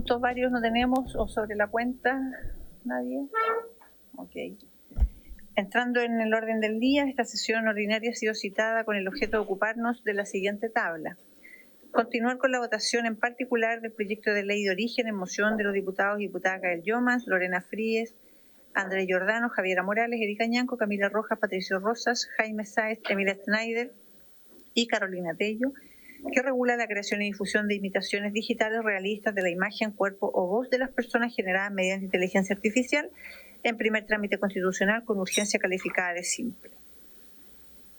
puntos varios no tenemos, o sobre la cuenta, nadie. Ok. Entrando en el orden del día, esta sesión ordinaria ha sido citada con el objeto de ocuparnos de la siguiente tabla. Continuar con la votación en particular del proyecto de ley de origen en moción de los diputados y diputadas Gael Llomas, Lorena Fríes, Andrés Giordano, Javiera Morales, Erika Ñanco, Camila Rojas, Patricio Rosas, Jaime Sáez, Emilia Schneider y Carolina Tello, que regula la creación y difusión de imitaciones digitales realistas de la imagen, cuerpo o voz de las personas generadas mediante inteligencia artificial en primer trámite constitucional con urgencia calificada de simple.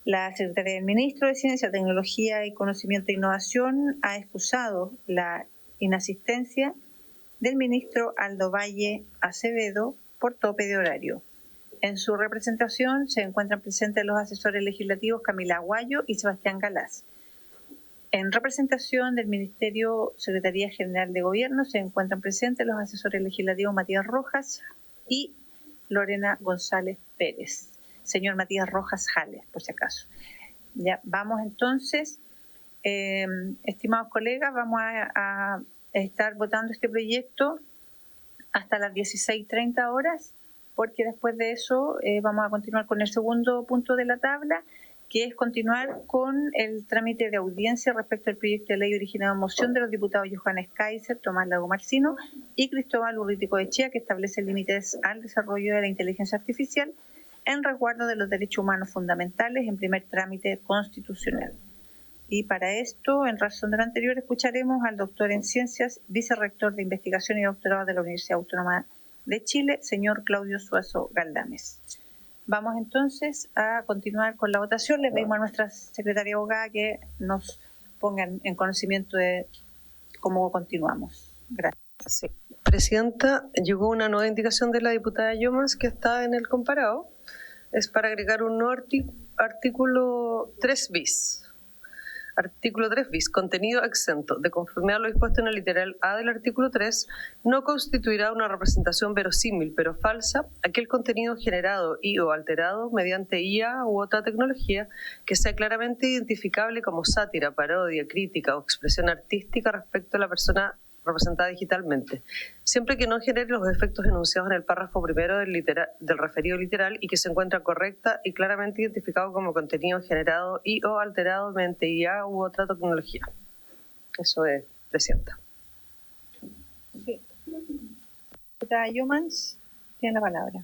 La Secretaría del Ministro de Ciencia, Tecnología y Conocimiento e Innovación ha excusado la inasistencia del ministro Aldo Valle Acevedo por tope de horario. En su representación se encuentran presentes los asesores legislativos Camila Aguayo y Sebastián Galás. En representación del Ministerio Secretaría General de Gobierno se encuentran presentes los asesores legislativos Matías Rojas y Lorena González Pérez. Señor Matías Rojas Jales, por si acaso. Ya, vamos entonces, estimados colegas, vamos a estar votando este proyecto hasta las 16:30 horas, porque después de eso vamos a continuar con el segundo punto de la tabla, que es continuar con el trámite de audiencia respecto al proyecto de ley originado en moción de los diputados Johannes Kaiser, Tomás Lago Marcino y Cristóbal Urritico Echea, que establece límites al desarrollo de la inteligencia artificial en resguardo de los derechos humanos fundamentales en primer trámite constitucional. Y para esto, en razón de lo anterior, escucharemos al doctor en Ciencias, vicerrector de Investigación y Doctorado de la Universidad Autónoma de Chile, señor Claudio Suazo Galdames. Vamos entonces a continuar con la votación. Le pedimos a nuestra secretaria abogada que nos pongan en conocimiento de cómo continuamos. Gracias. Sí. Presidenta, llegó una nueva indicación de la diputada Llomas que está en el comparado. Es para agregar un nuevo artículo 3 bis. Artículo 3 bis, contenido exento. De conformidad a lo dispuesto en el literal A del artículo 3, no constituirá una representación verosímil pero falsa aquel contenido generado y o alterado mediante IA u otra tecnología que sea claramente identificable como sátira, parodia, crítica o expresión artística respecto a la persona representada digitalmente, siempre que no genere los efectos enunciados en el párrafo primero del referido literal y que se encuentra correcta y claramente identificado como contenido generado y o alterado mediante IA u otra tecnología. Eso es, Presidenta. Sí. Diputada Llomas, tiene la palabra.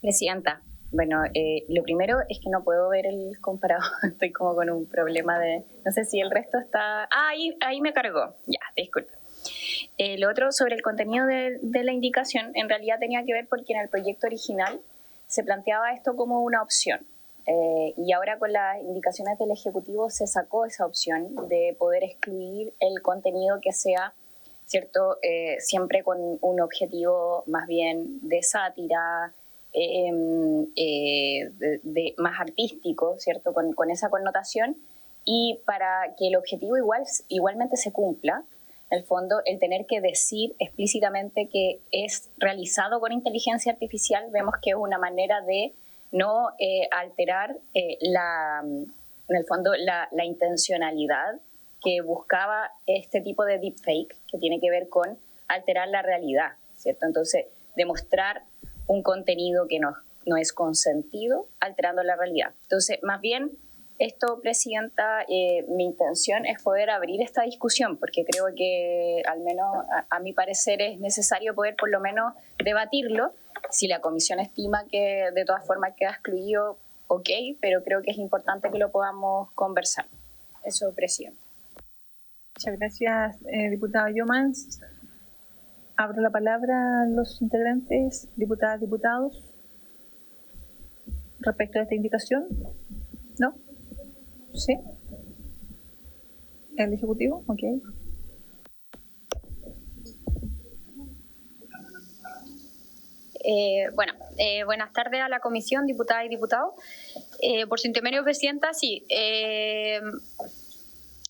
Presidenta, bueno, lo primero es que no puedo ver el comparado, estoy como con un problema de, no sé si el resto está, ahí me cargó, ya, disculpe. Lo otro sobre el contenido de la indicación, en realidad tenía que ver porque en el proyecto original se planteaba esto como una opción, y ahora con las indicaciones del Ejecutivo se sacó esa opción de poder excluir el contenido que sea, ¿cierto?, siempre con un objetivo más bien de sátira, más artístico, ¿cierto?, con esa connotación, y para que el objetivo igualmente se cumpla, en el fondo, el tener que decir explícitamente que es realizado con inteligencia artificial, vemos que es una manera de no alterar en el fondo la intencionalidad que buscaba este tipo de deepfake, que tiene que ver con alterar la realidad, ¿cierto? Entonces, demostrar un contenido que no es consentido, alterando la realidad. Entonces, más bien, esto, Presidenta, mi intención es poder abrir esta discusión, porque creo que, al menos a mi parecer, es necesario poder por lo menos debatirlo. Si la Comisión estima que de todas formas queda excluido, ok, pero creo que es importante que lo podamos conversar. Eso, Presidenta. Muchas gracias, diputada Llomas. Abro la palabra a los integrantes, diputadas, diputados, respecto a esta indicación. ¿No? ¿Sí? ¿El Ejecutivo? Ok. Buenas tardes a la Comisión, diputadas y diputados. Por su intermedio, Presidenta, sí.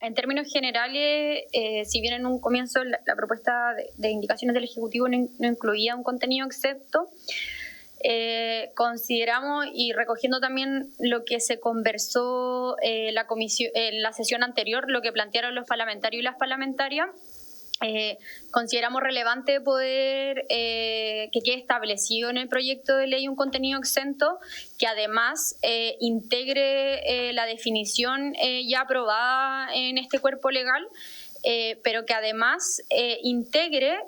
En términos generales, si bien en un comienzo la propuesta de indicaciones del Ejecutivo no incluía un contenido excepto, consideramos, y recogiendo también lo que se conversó en la sesión anterior, lo que plantearon los parlamentarios y las parlamentarias, consideramos relevante poder que quede establecido en el proyecto de ley un contenido exento que además integre la definición ya aprobada en este cuerpo legal, pero que además integre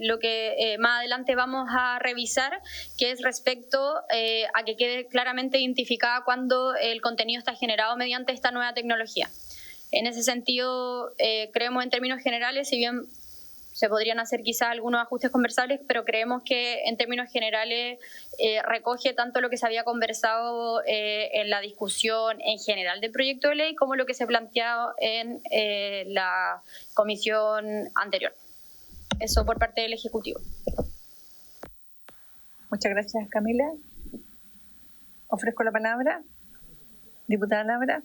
lo que más adelante vamos a revisar, que es respecto a que quede claramente identificada cuando el contenido está generado mediante esta nueva tecnología. En ese sentido, creemos en términos generales, si bien se podrían hacer quizás algunos ajustes conversables, pero creemos que en términos generales recoge tanto lo que se había conversado en la discusión en general del proyecto de ley como lo que se planteaba en la comisión anterior. Eso por parte del Ejecutivo. Muchas gracias, Camila. Ofrezco la palabra. Diputada Labra.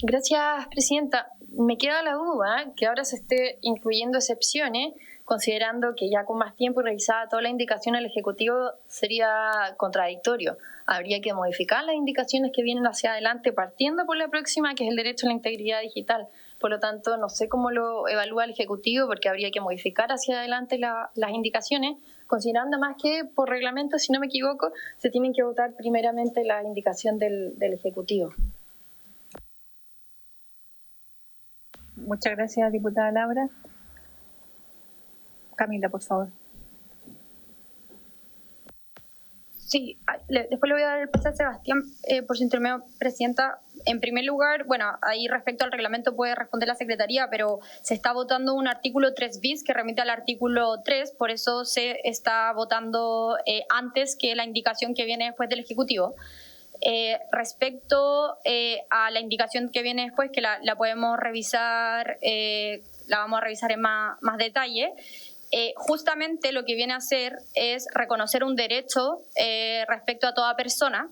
Gracias, Presidenta. Me queda la duda que ahora se esté incluyendo excepciones, considerando que ya con más tiempo y revisada toda la indicación del Ejecutivo sería contradictorio. Habría que modificar las indicaciones que vienen hacia adelante partiendo por la próxima, que es el derecho a la integridad digital. Por lo tanto, no sé cómo lo evalúa el Ejecutivo, porque habría que modificar hacia adelante las indicaciones, considerando más que por reglamento, si no me equivoco, se tienen que votar primeramente la indicación del Ejecutivo. Muchas gracias, diputada Labra. Camila, por favor. Sí, después le voy a dar el pase a Sebastián por su intermedio, Presidenta. En primer lugar, bueno, ahí respecto al reglamento puede responder la Secretaría, pero se está votando un artículo 3 bis que remite al artículo 3, por eso se está votando antes que la indicación que viene después del Ejecutivo. Respecto a la indicación que viene después, que la podemos revisar, la vamos a revisar en más detalle, justamente lo que viene a hacer es reconocer un derecho respecto a toda persona,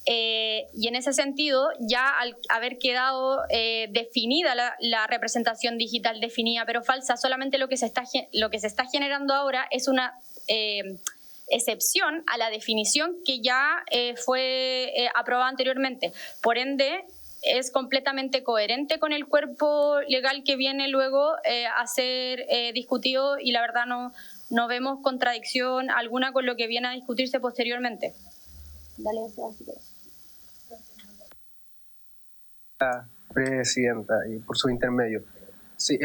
y en ese sentido, ya al haber quedado definida la representación digital definida pero falsa, solamente lo que se está generando ahora es una excepción a la definición que ya fue aprobada anteriormente. Por ende, es completamente coherente con el cuerpo legal que viene luego a ser discutido, y la verdad no vemos contradicción alguna con lo que viene a discutirse posteriormente. Dale, Sebastián. Presidenta, y por su intermedio. Sí,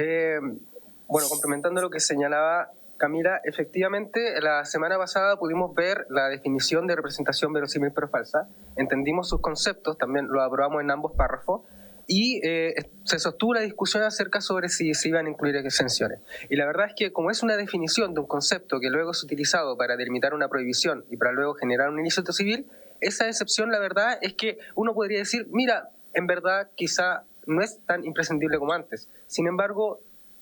bueno, complementando lo que señalaba Camila, efectivamente, la semana pasada pudimos ver la definición de representación verosímil pero falsa, entendimos sus conceptos, también lo aprobamos en ambos párrafos, y se sostuvo la discusión acerca sobre si se iban a incluir exenciones. Y la verdad es que como es una definición de un concepto que luego es utilizado para delimitar una prohibición y para luego generar un ilícito civil, esa excepción, la verdad es que uno podría decir, mira, en verdad quizá no es tan imprescindible como antes. Sin embargo,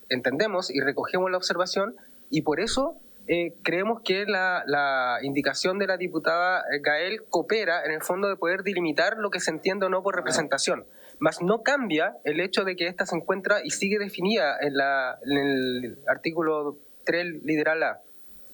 entendemos y recogemos la observación, y por eso creemos que la indicación de la diputada Gael coopera en el fondo de poder delimitar lo que se entiende o no por representación. Mas no cambia el hecho de que ésta se encuentra y sigue definida en el artículo 3, literal A.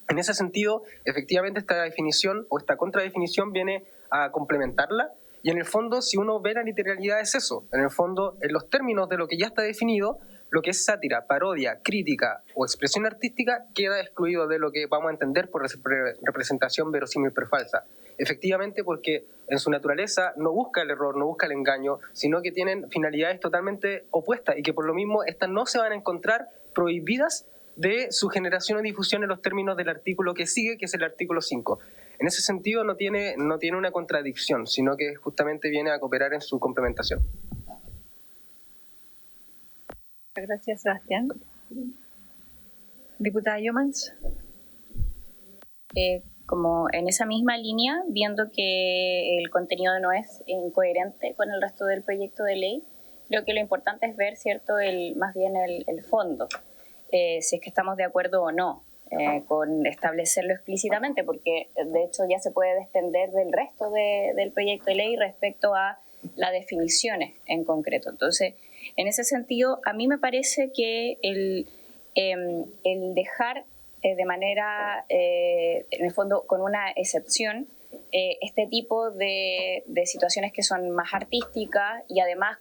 En ese sentido, efectivamente, esta definición o esta contradefinición viene a complementarla, y en el fondo, si uno ve la literalidad, es eso. En el fondo, en los términos de lo que ya está definido, lo que es sátira, parodia, crítica o expresión artística queda excluido de lo que vamos a entender por representación verosímil pero falsa. Efectivamente, porque en su naturaleza no busca el error, no busca el engaño, sino que tienen finalidades totalmente opuestas, y que por lo mismo estas no se van a encontrar prohibidas de su generación o difusión en los términos del artículo que sigue, que es el artículo 5. En ese sentido no tiene una contradicción, sino que justamente viene a cooperar en su complementación. Gracias, Sebastián. Diputada Yomans. Como en esa misma línea, viendo que el contenido no es incoherente con el resto del proyecto de ley, creo que lo importante es ver, ¿cierto?, más bien el fondo, si es que estamos de acuerdo o no con establecerlo explícitamente, porque de hecho ya se puede desprender del resto del proyecto de ley respecto a las definiciones en concreto. Entonces, en ese sentido, a mí me parece que el dejar de manera, en el fondo, con una excepción, este tipo de situaciones que son más artísticas y además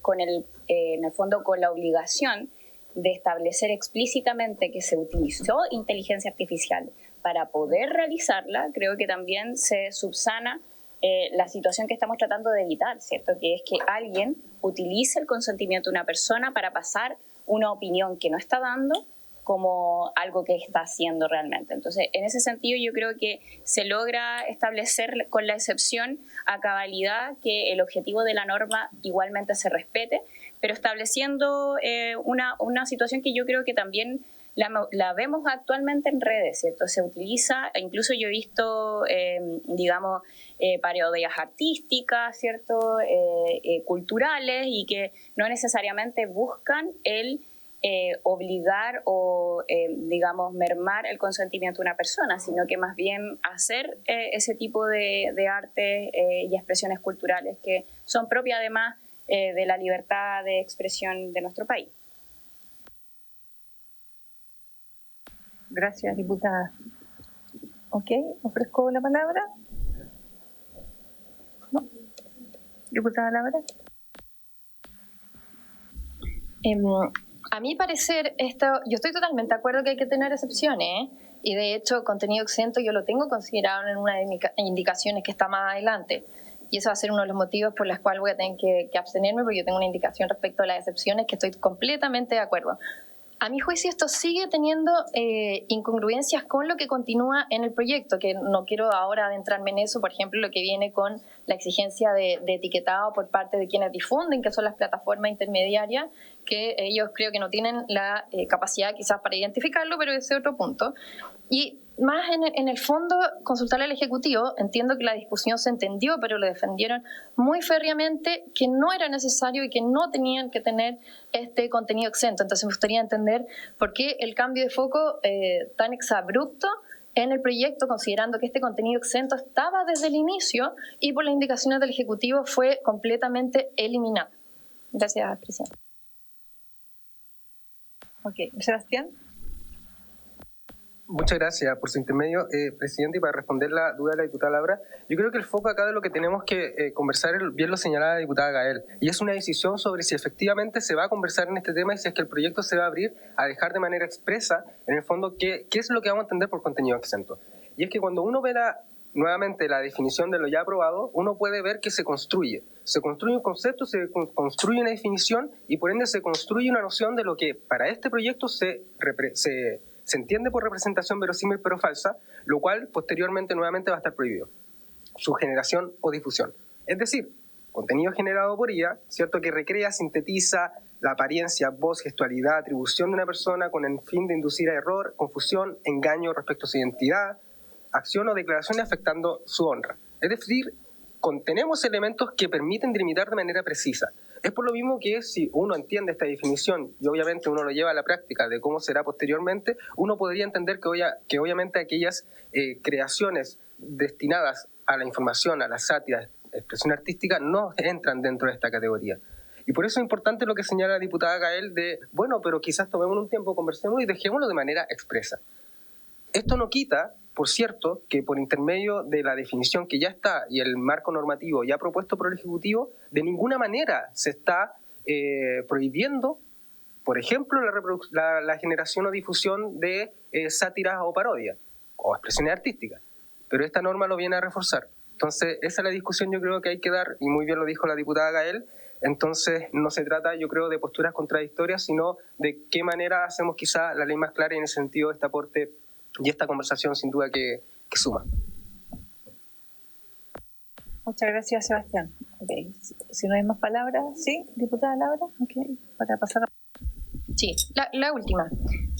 en el fondo con la obligación de establecer explícitamente que se utilizó inteligencia artificial para poder realizarla. Creo que también se subsana la situación que estamos tratando de evitar, ¿cierto? Que es que alguien utilice el consentimiento de una persona para pasar una opinión que no está dando como algo que está haciendo realmente. Entonces, en ese sentido, yo creo que se logra establecer con la excepción a cabalidad que el objetivo de la norma igualmente se respete, pero estableciendo una situación que yo creo que también la vemos actualmente en redes, ¿cierto? Se utiliza, incluso yo he visto, parodias artísticas, ¿cierto? Culturales, y que no necesariamente buscan el obligar o, mermar el consentimiento de una persona, sino que más bien hacer ese tipo de arte y expresiones culturales que son propias además de la libertad de expresión de nuestro país. Gracias, diputada. Ok, ofrezco la palabra. ¿No? Diputada Labra. A mi parecer, yo estoy totalmente de acuerdo que hay que tener excepciones, ¿eh? Y de hecho, contenido exento yo lo tengo considerado en una de mis indicaciones que está más adelante. Y eso va a ser uno de los motivos por los cuales voy a tener que abstenerme, porque yo tengo una indicación respecto a las excepciones que estoy completamente de acuerdo. A mi juicio, esto sigue teniendo incongruencias con lo que continúa en el proyecto, que no quiero ahora adentrarme en eso. Por ejemplo, lo que viene con la exigencia de etiquetado por parte de quienes difunden, que son las plataformas intermediarias, que ellos creo que no tienen la capacidad quizás para identificarlo, pero ese es otro punto. Y más en el fondo, consultar al Ejecutivo, entiendo que la discusión se entendió, pero lo defendieron muy férreamente, que no era necesario y que no tenían que tener este contenido exento. Entonces me gustaría entender por qué el cambio de foco tan exabrupto en el proyecto, considerando que este contenido exento estaba desde el inicio y por las indicaciones del Ejecutivo fue completamente eliminado. Gracias, Presidenta. Ok, Sebastián. Muchas gracias por su intermedio, Presidente, y para responder la duda de la diputada Labra, yo creo que el foco acá de lo que tenemos que conversar, bien lo señalaba la diputada Gael, y es una decisión sobre si efectivamente se va a conversar en este tema y si es que el proyecto se va a abrir a dejar de manera expresa, en el fondo, qué es lo que vamos a entender por contenido exento. Y es que cuando uno ve nuevamente la definición de lo ya aprobado, uno puede ver que se construye un concepto, se construye una definición y por ende se construye una noción de lo que para este proyecto se entiende por representación verosímil pero falsa, lo cual posteriormente nuevamente va a estar prohibido. Su generación o difusión. Es decir, contenido generado por IA, ¿cierto? Que recrea, sintetiza la apariencia, voz, gestualidad, atribución de una persona con el fin de inducir a error, confusión, engaño respecto a su identidad, acción o declaraciones afectando su honra. Es decir, contenemos elementos que permiten delimitar de manera precisa. Es por lo mismo que si uno entiende esta definición y obviamente uno lo lleva a la práctica de cómo será posteriormente, uno podría entender que obviamente aquellas creaciones destinadas a la información, a la sátira, expresión artística, no entran dentro de esta categoría. Y por eso es importante lo que señala la diputada Gael de, bueno, pero quizás tomemos un tiempo, conversemos y dejémoslo de manera expresa. Esto no quita, por cierto, que por intermedio de la definición que ya está y el marco normativo ya propuesto por el Ejecutivo, de ninguna manera se está prohibiendo, por ejemplo, la generación o difusión de sátiras o parodias o expresiones artísticas. Pero esta norma lo viene a reforzar. Entonces, esa es la discusión yo creo que hay que dar, y muy bien lo dijo la diputada Gael. Entonces, no se trata, yo creo, de posturas contradictorias, sino de qué manera hacemos quizá la ley más clara y en ese sentido este aporte y esta conversación sin duda que suma. Muchas gracias, Sebastián. Okay. Si no hay más palabras, ¿sí? Diputada Laura, okay. Para pasar a... Sí, la última.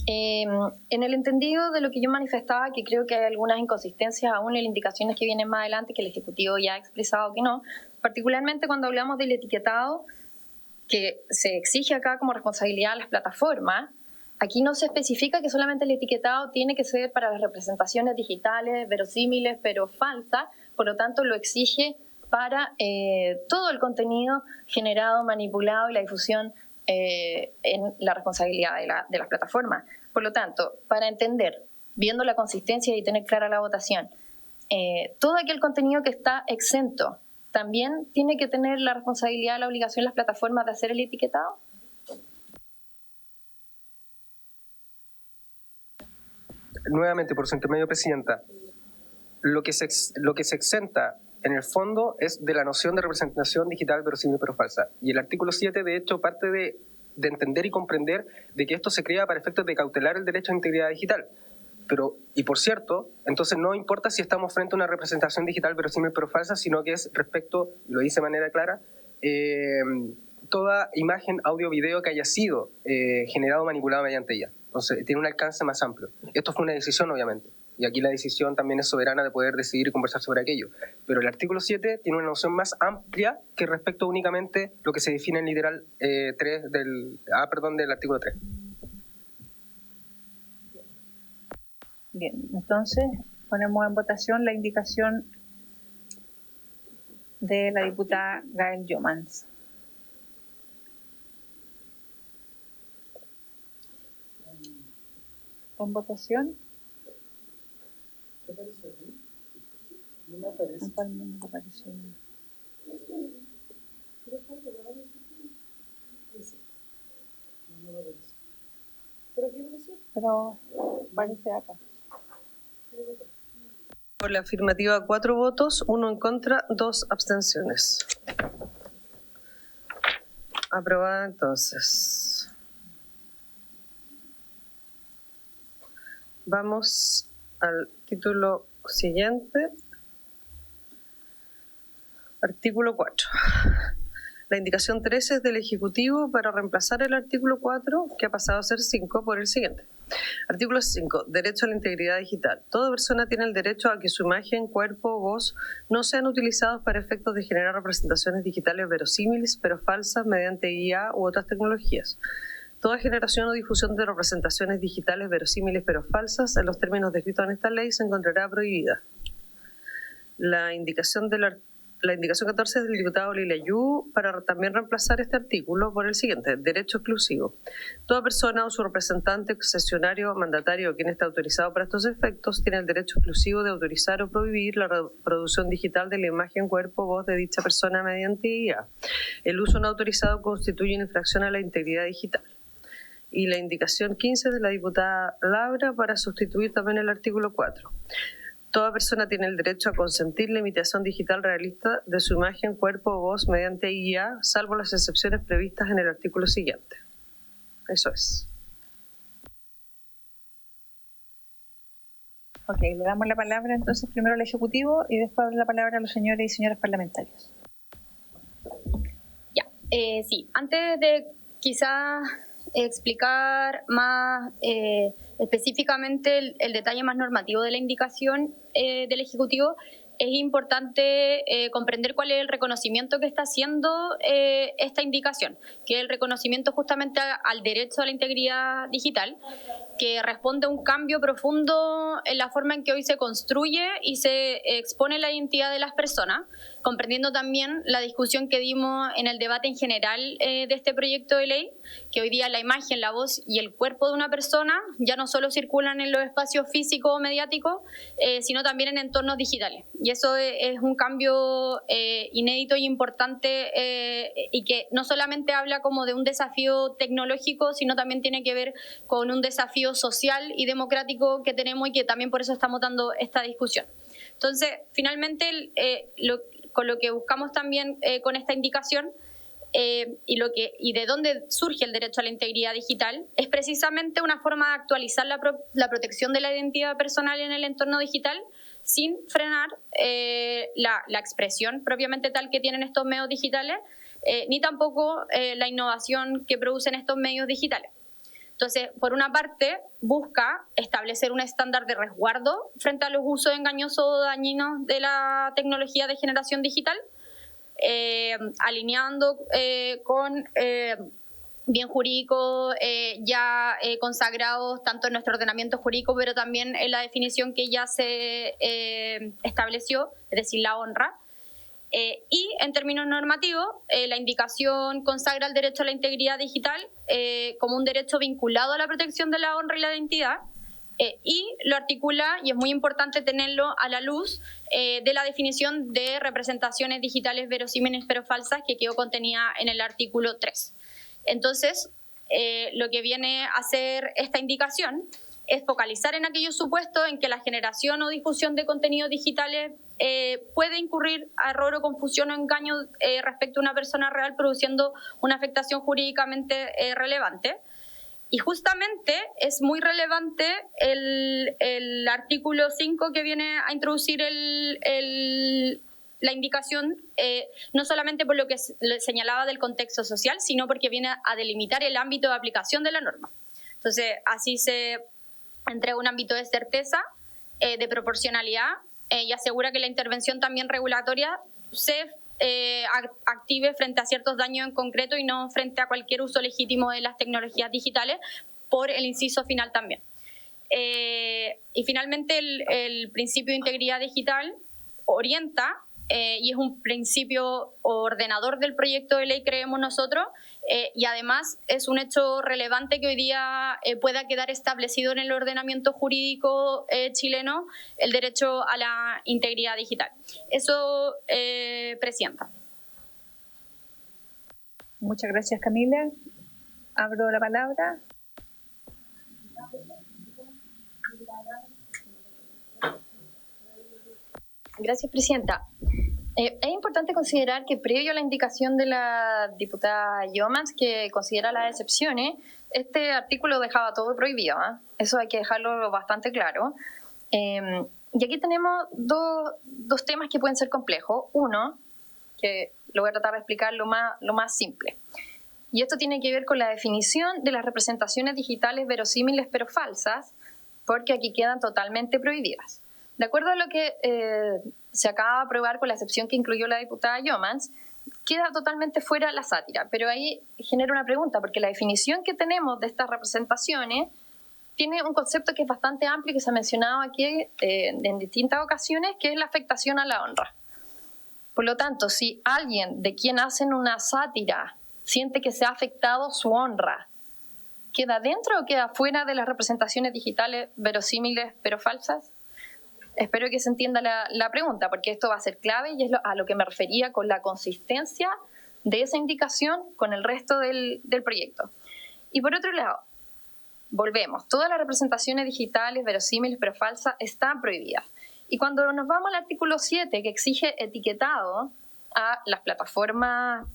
En el entendido de lo que yo manifestaba, que creo que hay algunas inconsistencias aún en las indicaciones que vienen más adelante, que el Ejecutivo ya ha expresado que no, particularmente cuando hablamos del etiquetado que se exige acá como responsabilidad a las plataformas. Aquí no se especifica que solamente el etiquetado tiene que ser para las representaciones digitales, verosímiles, pero falsas, por lo tanto lo exige para todo el contenido generado, manipulado y la difusión en la responsabilidad de las plataformas. Por lo tanto, para entender viendo la consistencia y tener clara la votación. Todo aquel contenido que está exento, ¿también tiene que tener la responsabilidad, la obligación las plataformas de hacer el etiquetado? Nuevamente, por su intermedio, Presidenta, lo que se exenta en el fondo es de la noción de representación digital verosímil pero falsa. Y el artículo 7, de hecho, parte de entender y comprender de que esto se crea para efectos de cautelar el derecho a integridad digital. Pero, y por cierto, entonces no importa si estamos frente a una representación digital verosímil pero falsa, sino que es respecto, lo dice de manera clara, toda imagen, audio, video que haya sido generado o manipulado mediante ella. Entonces tiene un alcance más amplio. Esto fue una decisión, obviamente, y aquí la decisión también es soberana de poder decidir y conversar sobre aquello. Pero el artículo 7 tiene una noción más amplia que respecto únicamente lo que se define en literal 3 del artículo 3. Bien, entonces ponemos en votación la indicación de la diputada Gael Jomans. En votación. ¿Qué apareció aquí? No me aparece. No me apareció. Pero aparece acá. Por la afirmativa 4 votos, 1 en contra, 2 abstenciones. Aprobada entonces. Vamos al título siguiente. Artículo 4. La indicación 13 es del Ejecutivo para reemplazar el artículo 4, que ha pasado a ser 5, por el siguiente. Artículo 5. Derecho a la integridad digital. Toda persona tiene el derecho a que su imagen, cuerpo o voz no sean utilizados para efectos de generar representaciones digitales verosímiles, pero falsas mediante IA u otras tecnologías. Toda generación o difusión de representaciones digitales verosímiles pero falsas, en los términos descritos en esta ley, se encontrará prohibida. La indicación 14 es del diputado Lila Yu para también reemplazar este artículo por el siguiente: derecho exclusivo. Toda persona o su representante, concesionario, mandatario o quien esté autorizado para estos efectos tiene el derecho exclusivo de autorizar o prohibir la reproducción digital de la imagen, cuerpo o voz de dicha persona mediante IA. El uso no autorizado constituye una infracción a la integridad digital. Y la indicación 15 de la diputada Laura para sustituir también el artículo 4. Toda persona tiene el derecho a consentir la imitación digital realista de su imagen, cuerpo o voz mediante IA, salvo las excepciones previstas en el artículo siguiente. Eso es. Ok, le damos la palabra entonces primero al Ejecutivo y después la palabra a los señores y señoras parlamentarios. Ya, sí, antes de quizás explicar más específicamente el detalle más normativo de la indicación del Ejecutivo, es importante comprender cuál es el reconocimiento que está haciendo esta indicación, que es el reconocimiento justamente al derecho a la integridad digital, que responde a un cambio profundo en la forma en que hoy se construye y se expone la identidad de las personas, comprendiendo también la discusión que dimos en el debate en general de este proyecto de ley, que hoy día la imagen, la voz y el cuerpo de una persona ya no solo circulan en los espacios físicos o mediáticos, sino también en entornos digitales. Y eso es un cambio inédito y importante y que no solamente habla como de un desafío tecnológico, sino también tiene que ver con un desafío social y democrático que tenemos y que también por eso estamos dando esta discusión. Entonces, finalmente, con lo que buscamos también con esta indicación y de dónde surge el derecho a la integridad digital es precisamente una forma de actualizar la protección de la identidad personal en el entorno digital sin frenar la expresión propiamente tal que tienen estos medios digitales, ni tampoco la innovación que producen estos medios digitales. Entonces, por una parte, busca establecer un estándar de resguardo frente a los usos engañosos o dañinos de la tecnología de generación digital, alineando con bien jurídicos ya consagrados tanto en nuestro ordenamiento jurídico, pero también en la definición que ya se estableció, es decir, la honra. Y en términos normativos, la indicación consagra el derecho a la integridad digital como un derecho vinculado a la protección de la honra y la identidad, Y lo articula, y es muy importante tenerlo a la luz de la definición de representaciones digitales verosímiles pero falsas que quedó contenida en el artículo 3. Entonces, lo que viene a hacer esta indicación es focalizar en aquellos supuestos en que la generación o difusión de contenidos digitales puede incurrir a error o confusión o engaño respecto a una persona real, produciendo una afectación jurídicamente relevante. Y justamente es muy relevante el artículo 5 que viene a introducir la indicación, no solamente por lo que señalaba del contexto social, sino porque viene a delimitar el ámbito de aplicación de la norma. Entonces, así se entrega un ámbito de certeza, de proporcionalidad, y asegura que la intervención también regulatoria se active frente a ciertos daños en concreto y no frente a cualquier uso legítimo de las tecnologías digitales, por el inciso final también. Y finalmente el principio de integridad digital orienta, y es un principio ordenador del proyecto de ley, creemos nosotros, y además es un hecho relevante que hoy día pueda quedar establecido en el ordenamiento jurídico chileno el derecho a la integridad digital. Eso, Presidenta. Muchas gracias, Camila. Abro la palabra. Gracias, Presidenta. Es importante considerar que previo a la indicación de la diputada Yeomans, que considera las excepciones, este artículo dejaba todo prohibido, ¿eh? Eso hay que dejarlo bastante claro. Y aquí tenemos dos temas que pueden ser complejos. Uno, que lo voy a tratar de explicar lo más simple. Y esto tiene que ver con la definición de las representaciones digitales verosímiles pero falsas, porque aquí quedan totalmente prohibidas. De acuerdo a lo que se acaba de aprobar con la excepción que incluyó la diputada Yeomans, queda totalmente fuera la sátira. Pero ahí genera una pregunta, porque la definición que tenemos de estas representaciones tiene un concepto que es bastante amplio, que se ha mencionado aquí en distintas ocasiones, que es la afectación a la honra. Por lo tanto, si alguien de quien hacen una sátira siente que se ha afectado su honra, ¿queda dentro o queda fuera de las representaciones digitales verosímiles pero falsas? Espero que se entienda la pregunta, porque esto va a ser clave y es a lo que me refería con la consistencia de esa indicación con el resto del proyecto. Y por otro lado, volvemos, todas las representaciones digitales verosímiles pero falsas están prohibidas. Y cuando nos vamos al artículo 7, que exige etiquetado a las plataformas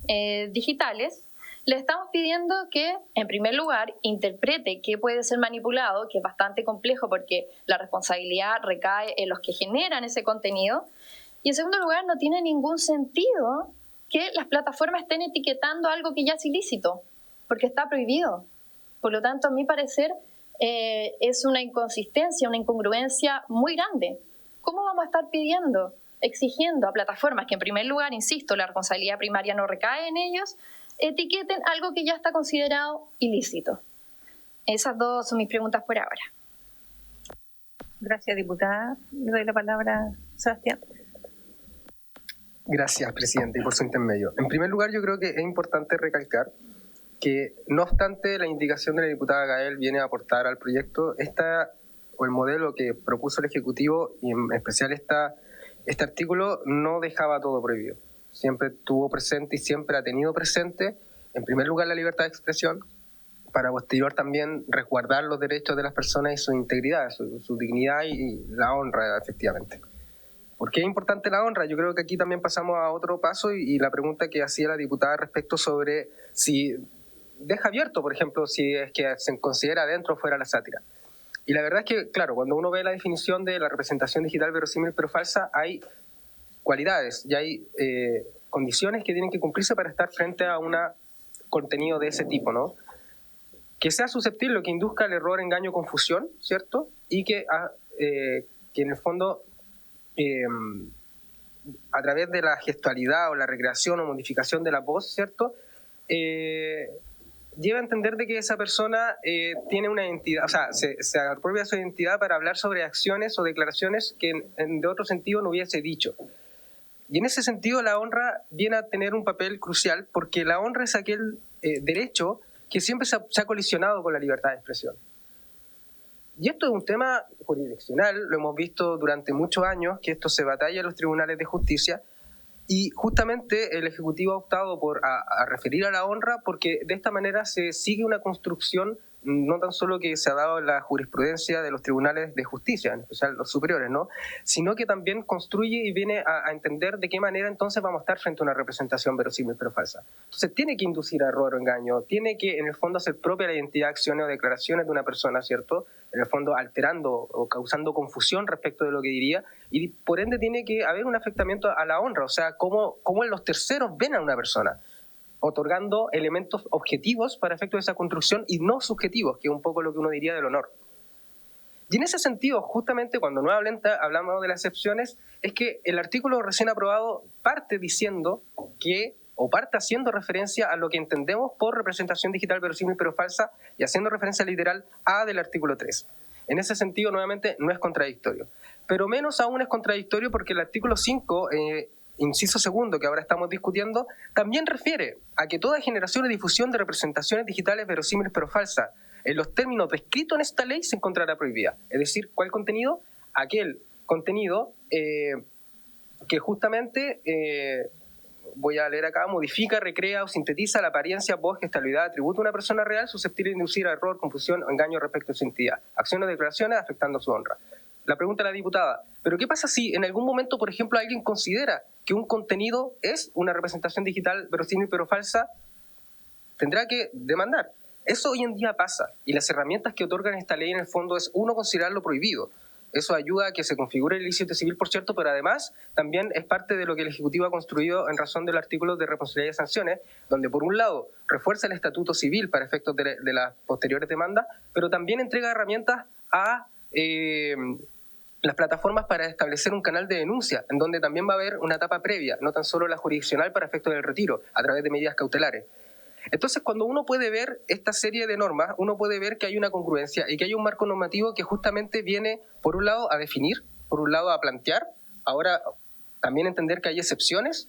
digitales, le estamos pidiendo que, en primer lugar, interprete qué puede ser manipulado, que es bastante complejo porque la responsabilidad recae en los que generan ese contenido. Y en segundo lugar, no tiene ningún sentido que las plataformas estén etiquetando algo que ya es ilícito, porque está prohibido. Por lo tanto, a mi parecer, es una inconsistencia, una incongruencia muy grande. ¿Cómo vamos a estar pidiendo, exigiendo a plataformas que, en primer lugar, insisto, la responsabilidad primaria no recae en ellos, etiqueten algo que ya está considerado ilícito? Esas dos son mis preguntas por ahora. Gracias, diputada. Le doy la palabra a Sebastián. Gracias, Presidente, y por su intermedio. En primer lugar, yo creo que es importante recalcar que, no obstante la indicación de la diputada Gael viene a aportar al proyecto, o el modelo que propuso el Ejecutivo, y en especial este artículo, no dejaba todo prohibido. Siempre tuvo presente y siempre ha tenido presente, en primer lugar, la libertad de expresión, para posterior también resguardar los derechos de las personas y su integridad, su dignidad y la honra, efectivamente. ¿Por qué es importante la honra? Yo creo que aquí también pasamos a otro paso y la pregunta que hacía la diputada respecto sobre si deja abierto, por ejemplo, si es que se considera dentro o fuera la sátira. Y la verdad es que, claro, cuando uno ve la definición de la representación digital verosímil pero falsa, hay cualidades y hay condiciones que tienen que cumplirse para estar frente a un contenido de ese tipo, ¿no? Que sea susceptible, que induzca el error, engaño, confusión, ¿cierto? Y que en el fondo, a través de la gestualidad o la recreación o modificación de la voz, ¿cierto?, lleva a entender de que esa persona tiene una identidad, o sea, se apropia su identidad para hablar sobre acciones o declaraciones que de otro sentido no hubiese dicho. Y en ese sentido la honra viene a tener un papel crucial, porque la honra es aquel derecho que siempre se ha colisionado con la libertad de expresión. Y esto es un tema jurisdiccional, lo hemos visto durante muchos años, que esto se batalla en los tribunales de justicia, y justamente el Ejecutivo ha optado por a referir a la honra porque de esta manera se sigue una construcción no tan solo que se ha dado en la jurisprudencia de los tribunales de justicia, en especial los superiores, ¿no? Sino que también construye y viene a entender de qué manera entonces vamos a estar frente a una representación verosímil pero falsa. Entonces tiene que inducir a error o engaño, tiene que en el fondo hacer propia la identidad, acciones o declaraciones de una persona, ¿cierto? En el fondo alterando o causando confusión respecto de lo que diría, y por ende tiene que haber un afectamiento a la honra, o sea, cómo los terceros ven a una persona, otorgando elementos objetivos para efectos de esa construcción y no subjetivos, que es un poco lo que uno diría del honor. Y en ese sentido, justamente cuando nuevamente hablamos de las excepciones, es que el artículo recién aprobado parte diciendo que, o parte haciendo referencia a lo que entendemos por representación digital verosímil pero falsa y haciendo referencia literal A del artículo 3. En ese sentido, nuevamente, no es contradictorio. Pero menos aún es contradictorio porque el artículo 5, inciso segundo, que ahora estamos discutiendo, también refiere a que toda generación y difusión de representaciones digitales verosímiles pero falsas, en los términos descritos en esta ley, se encontrará prohibida. Es decir, ¿cuál contenido? Aquel contenido que justamente, voy a leer acá, modifica, recrea o sintetiza la apariencia, voz, gestualidad, atributo de una persona real susceptible de inducir a error, confusión o engaño respecto a su identidad. Acciones o declaraciones afectando su honra. La pregunta de la diputada, ¿pero qué pasa si en algún momento, por ejemplo, alguien considera que un contenido es una representación digital verosímil pero falsa? Tendrá que demandar. Eso hoy en día pasa, y las herramientas que otorgan esta ley en el fondo es, uno, considerarlo prohibido. Eso ayuda a que se configure el ilícito civil, por cierto, pero además también es parte de lo que el Ejecutivo ha construido en razón del artículo de responsabilidad y sanciones, donde por un lado refuerza el estatuto civil para efectos de las posteriores demandas, pero también entrega herramientas a las plataformas para establecer un canal de denuncia, en donde también va a haber una etapa previa, no tan solo la jurisdiccional para efectos del retiro, a través de medidas cautelares. Entonces, cuando uno puede ver esta serie de normas, uno puede ver que hay una congruencia y que hay un marco normativo que justamente viene, por un lado, a definir, por un lado, a plantear, ahora también entender que hay excepciones,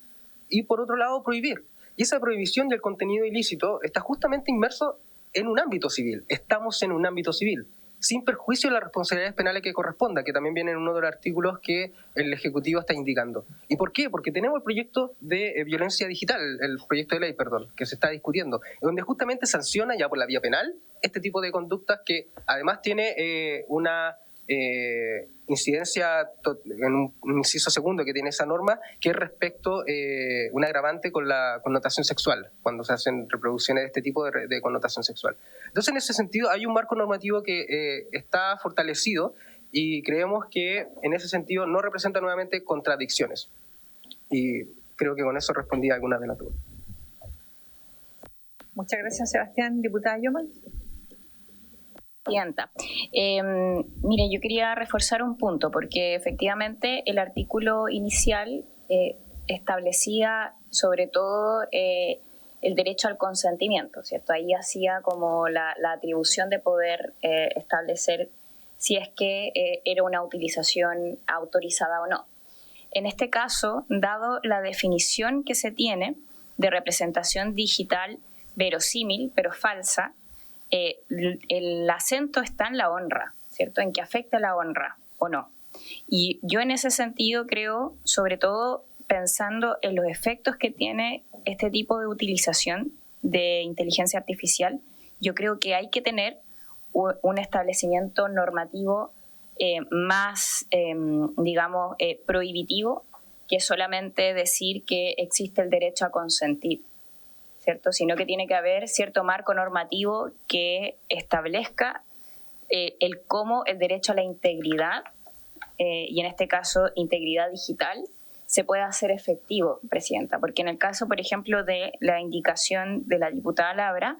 y por otro lado, prohibir. Y esa prohibición del contenido ilícito está justamente inmerso en un ámbito civil. Estamos en un ámbito civil, sin perjuicio de las responsabilidades penales que corresponda, que también viene en uno de los artículos que el Ejecutivo está indicando. ¿Y por qué? Porque tenemos el proyecto de violencia digital, el proyecto de ley, perdón, que se está discutiendo, donde justamente sanciona ya por la vía penal este tipo de conductas que además tiene una incidencia en un inciso segundo que tiene esa norma, que es respecto un agravante con la connotación sexual, cuando se hacen reproducciones de este tipo de connotación sexual. Entonces, en ese sentido, hay un marco normativo que está fortalecido y creemos que en ese sentido no representa nuevamente contradicciones. Y creo que con eso respondí a algunas de las dudas. Muchas gracias, Sebastián. Diputada Yoman. Presidenta. Mire, yo quería reforzar un punto, porque efectivamente el artículo inicial establecía sobre todo el derecho al consentimiento, ¿cierto? Ahí hacía como la atribución de poder establecer si es que era una utilización autorizada o no. En este caso, dado la definición que se tiene de representación digital verosímil pero falsa, el acento está en la honra, ¿cierto? En que afecta la honra o no. Y yo en ese sentido creo, sobre todo pensando en los efectos que tiene este tipo de utilización de inteligencia artificial, yo creo que hay que tener un establecimiento normativo más, digamos, prohibitivo que solamente decir que existe el derecho a consentir, ¿cierto? Sino que tiene que haber cierto marco normativo que establezca el cómo el derecho a la integridad, y en este caso integridad digital, se puede hacer efectivo, Presidenta. Porque en el caso, por ejemplo, de la indicación de la diputada Labra,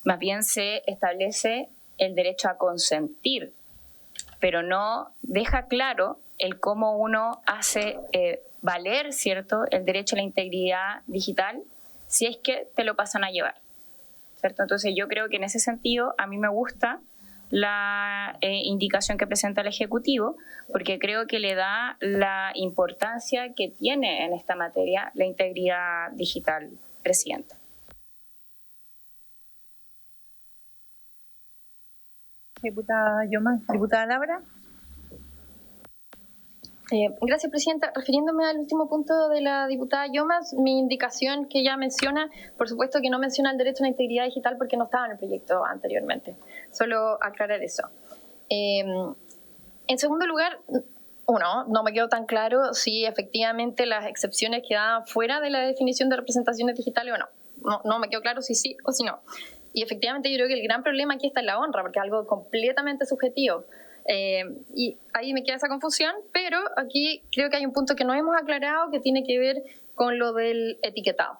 más bien se establece el derecho a consentir, pero no deja claro el cómo uno hace valer, ¿cierto?, el derecho a la integridad digital si es que te lo pasan a llevar, ¿cierto? Entonces yo creo que en ese sentido a mí me gusta la indicación que presenta el Ejecutivo, porque creo que le da la importancia que tiene en esta materia la integridad digital, Presidenta. Diputada Yomas. Diputada Labra. Gracias, Presidenta. Refiriéndome al último punto de la diputada Yomas, mi indicación que ya menciona, por supuesto que no menciona el derecho a la integridad digital porque no estaba en el proyecto anteriormente. Solo aclarar eso. En segundo lugar, no me quedó tan claro si efectivamente las excepciones quedaban fuera de la definición de representaciones digitales o no. No me quedó claro si sí o si no. Y efectivamente yo creo que el gran problema aquí está en la honra, porque es algo completamente subjetivo. Y ahí me queda esa confusión, pero aquí creo que hay un punto que no hemos aclarado que tiene que ver con lo del etiquetado.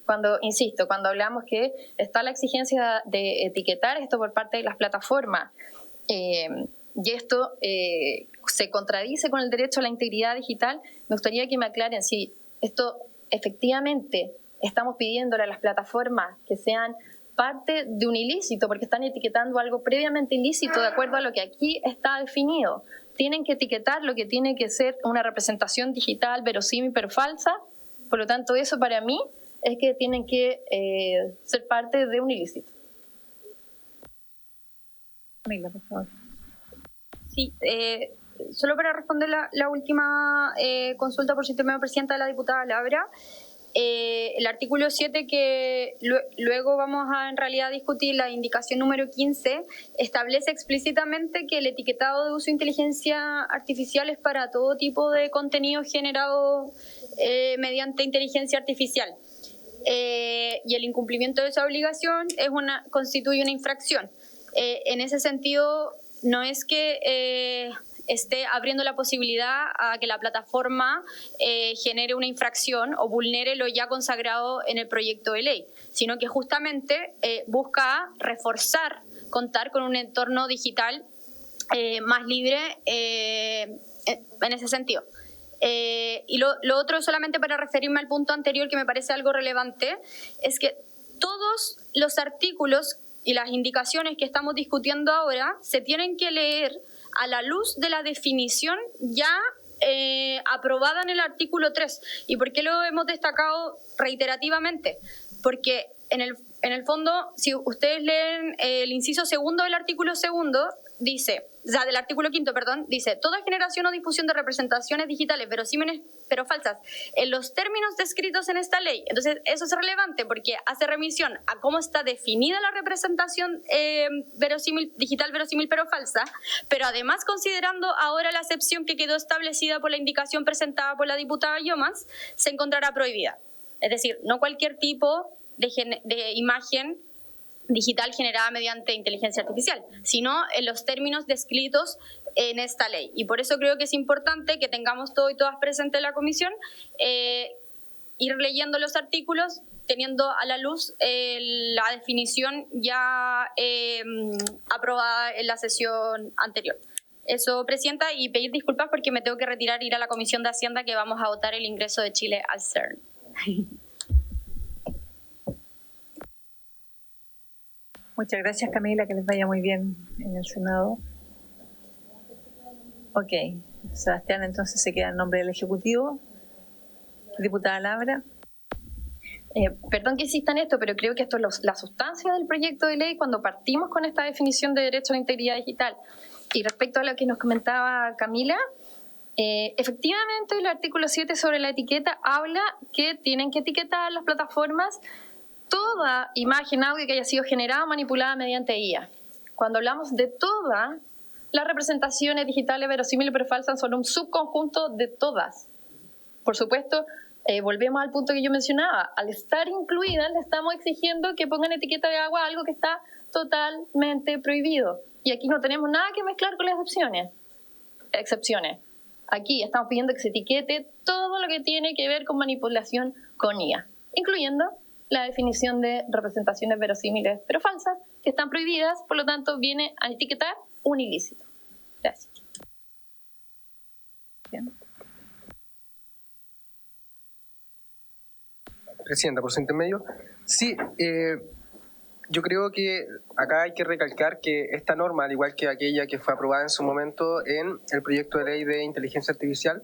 Cuando hablamos que está la exigencia de etiquetar esto por parte de las plataformas, y esto se contradice con el derecho a la integridad digital, me gustaría que me aclaren si esto efectivamente estamos pidiéndole a las plataformas que sean parte de un ilícito, porque están etiquetando algo previamente ilícito de acuerdo a lo que aquí está definido. Tienen que etiquetar lo que tiene que ser una representación digital verosímil pero falsa, por lo tanto eso para mí es que tienen que ser parte de un ilícito. Camila, por favor. Sí, solo para responder la última consulta por sistema presidenta de la diputada Labra. El artículo 7 que luego vamos a en realidad discutir, la indicación número 15, establece explícitamente que el etiquetado de uso de inteligencia artificial es para todo tipo de contenido generado mediante inteligencia artificial. Y el incumplimiento de esa obligación constituye una infracción. En ese sentido, no es que esté abriendo la posibilidad a que la plataforma genere una infracción o vulnere lo ya consagrado en el proyecto de ley, sino que justamente busca reforzar, contar con un entorno digital más libre en ese sentido. Y lo otro, solamente para referirme al punto anterior que me parece algo relevante, es que todos los artículos y las indicaciones que estamos discutiendo ahora se tienen que leer a la luz de la definición ya aprobada en el artículo 3. ¿Y por qué lo hemos destacado reiterativamente? Porque en el fondo, si ustedes leen el inciso segundo del artículo segundo, del artículo quinto, dice: toda generación o difusión de representaciones digitales verosímiles pero falsas en los términos descritos en esta ley. Entonces, eso es relevante porque hace remisión a cómo está definida la representación digital verosímil pero falsa, pero además considerando ahora la excepción que quedó establecida por la indicación presentada por la diputada Yomas, se encontrará prohibida. Es decir, no cualquier tipo de imagen digital generada mediante inteligencia artificial, sino en los términos descritos en esta ley. Y por eso creo que es importante que tengamos todos y todas presentes en la comisión, ir leyendo los artículos, teniendo a la luz la definición ya aprobada en la sesión anterior. Eso, Presidenta, y pedir disculpas porque me tengo que retirar, ir a la Comisión de Hacienda, que vamos a votar el ingreso de Chile al CERN. Muchas gracias, Camila, que les vaya muy bien en el Senado. Ok, Sebastián, entonces se queda en nombre del Ejecutivo. Diputada Labra. Perdón que insista en esto, pero creo que esto es la sustancia del proyecto de ley cuando partimos con esta definición de derecho a la integridad digital. Y respecto a lo que nos comentaba Camila, efectivamente el artículo 7 sobre la etiqueta habla que tienen que etiquetar las plataformas toda imagen, audio que haya sido generada o manipulada mediante IA. Cuando hablamos de todas, las representaciones digitales verosímiles pero falsas son un subconjunto de todas. Por supuesto, volvemos al punto que yo mencionaba. Al estar incluidas, le estamos exigiendo que pongan etiqueta de agua a algo que está totalmente prohibido. Y aquí no tenemos nada que mezclar con las excepciones. Aquí estamos pidiendo que se etiquete todo lo que tiene que ver con manipulación con IA, incluyendo la definición de representaciones verosímiles pero falsas, que están prohibidas, por lo tanto viene a etiquetar un ilícito. Gracias. Bien. Presidenta, por su intermedio. Sí, yo creo que acá hay que recalcar que esta norma, al igual que aquella que fue aprobada en su momento en el proyecto de ley de inteligencia artificial,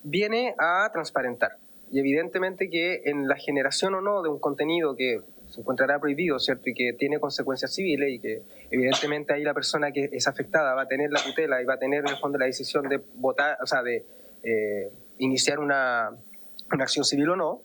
viene a transparentar. Y evidentemente que en la generación o no de un contenido que se encontrará prohibido, ¿cierto? Y que tiene consecuencias civiles y que evidentemente ahí la persona que es afectada va a tener la tutela y va a tener en el fondo la decisión de votar, o sea, de iniciar una acción civil o no.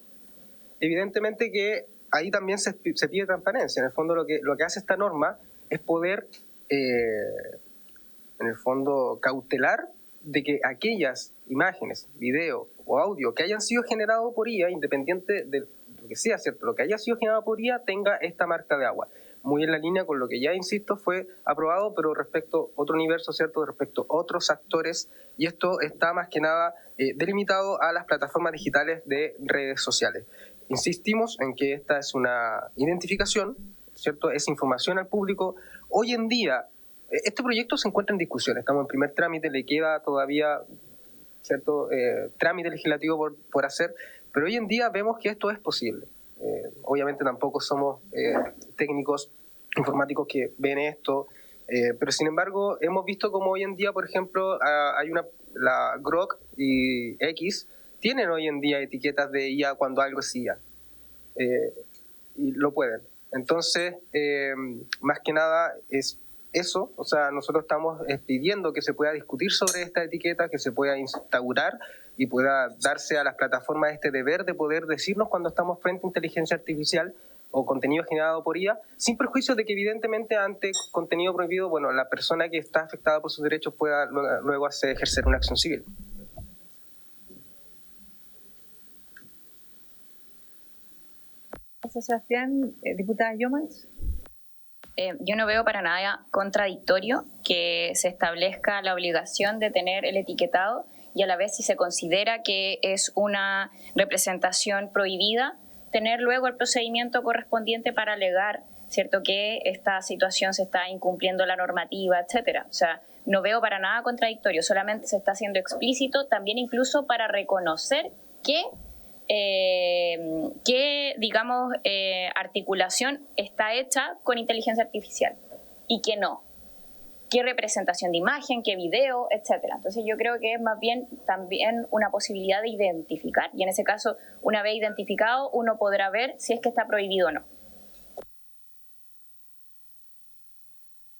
Evidentemente que ahí también se pide transparencia. En el fondo lo que hace esta norma es poder, en el fondo, cautelar de que aquellas imágenes, video o audio que hayan sido generados por IA, independiente de lo que sea, ¿cierto? Lo que haya sido generado por IA tenga esta marca de agua. Muy en la línea con lo que ya, insisto, fue aprobado, pero respecto a otro universo, ¿cierto? Respecto a otros actores, y esto está más que nada delimitado a las plataformas digitales de redes sociales. Insistimos en que esta es una identificación, ¿cierto? Es información al público. Hoy en día, este proyecto se encuentra en discusión, estamos en primer trámite, le queda todavía, ¿cierto? Trámite legislativo por hacer, pero hoy en día vemos que esto es posible. Obviamente tampoco somos técnicos informáticos que ven esto, pero sin embargo hemos visto como hoy en día, por ejemplo, la Grok y X tienen hoy en día etiquetas de IA cuando algo es IA, y lo pueden. Entonces, más que nada es eso, o sea, nosotros estamos pidiendo que se pueda discutir sobre esta etiqueta, que se pueda instaurar y pueda darse a las plataformas este deber de poder decirnos cuando estamos frente a inteligencia artificial o contenido generado por IA, sin perjuicio de que evidentemente ante contenido prohibido, bueno, la persona que está afectada por sus derechos pueda luego ejercer una acción civil. Gracias, Sebastián. Diputada Llomas. Yo no veo para nada contradictorio que se establezca la obligación de tener el etiquetado y a la vez, si se considera que es una representación prohibida, tener luego el procedimiento correspondiente para alegar, ¿cierto?, que esta situación se está incumpliendo la normativa, etcétera. O sea, no veo para nada contradictorio, solamente se está haciendo explícito también incluso para reconocer que digamos, articulación está hecha con inteligencia artificial y que no. Qué representación de imagen, qué video, etcétera. Entonces yo creo que es más bien también una posibilidad de identificar, y en ese caso, una vez identificado, uno podrá ver si es que está prohibido o no.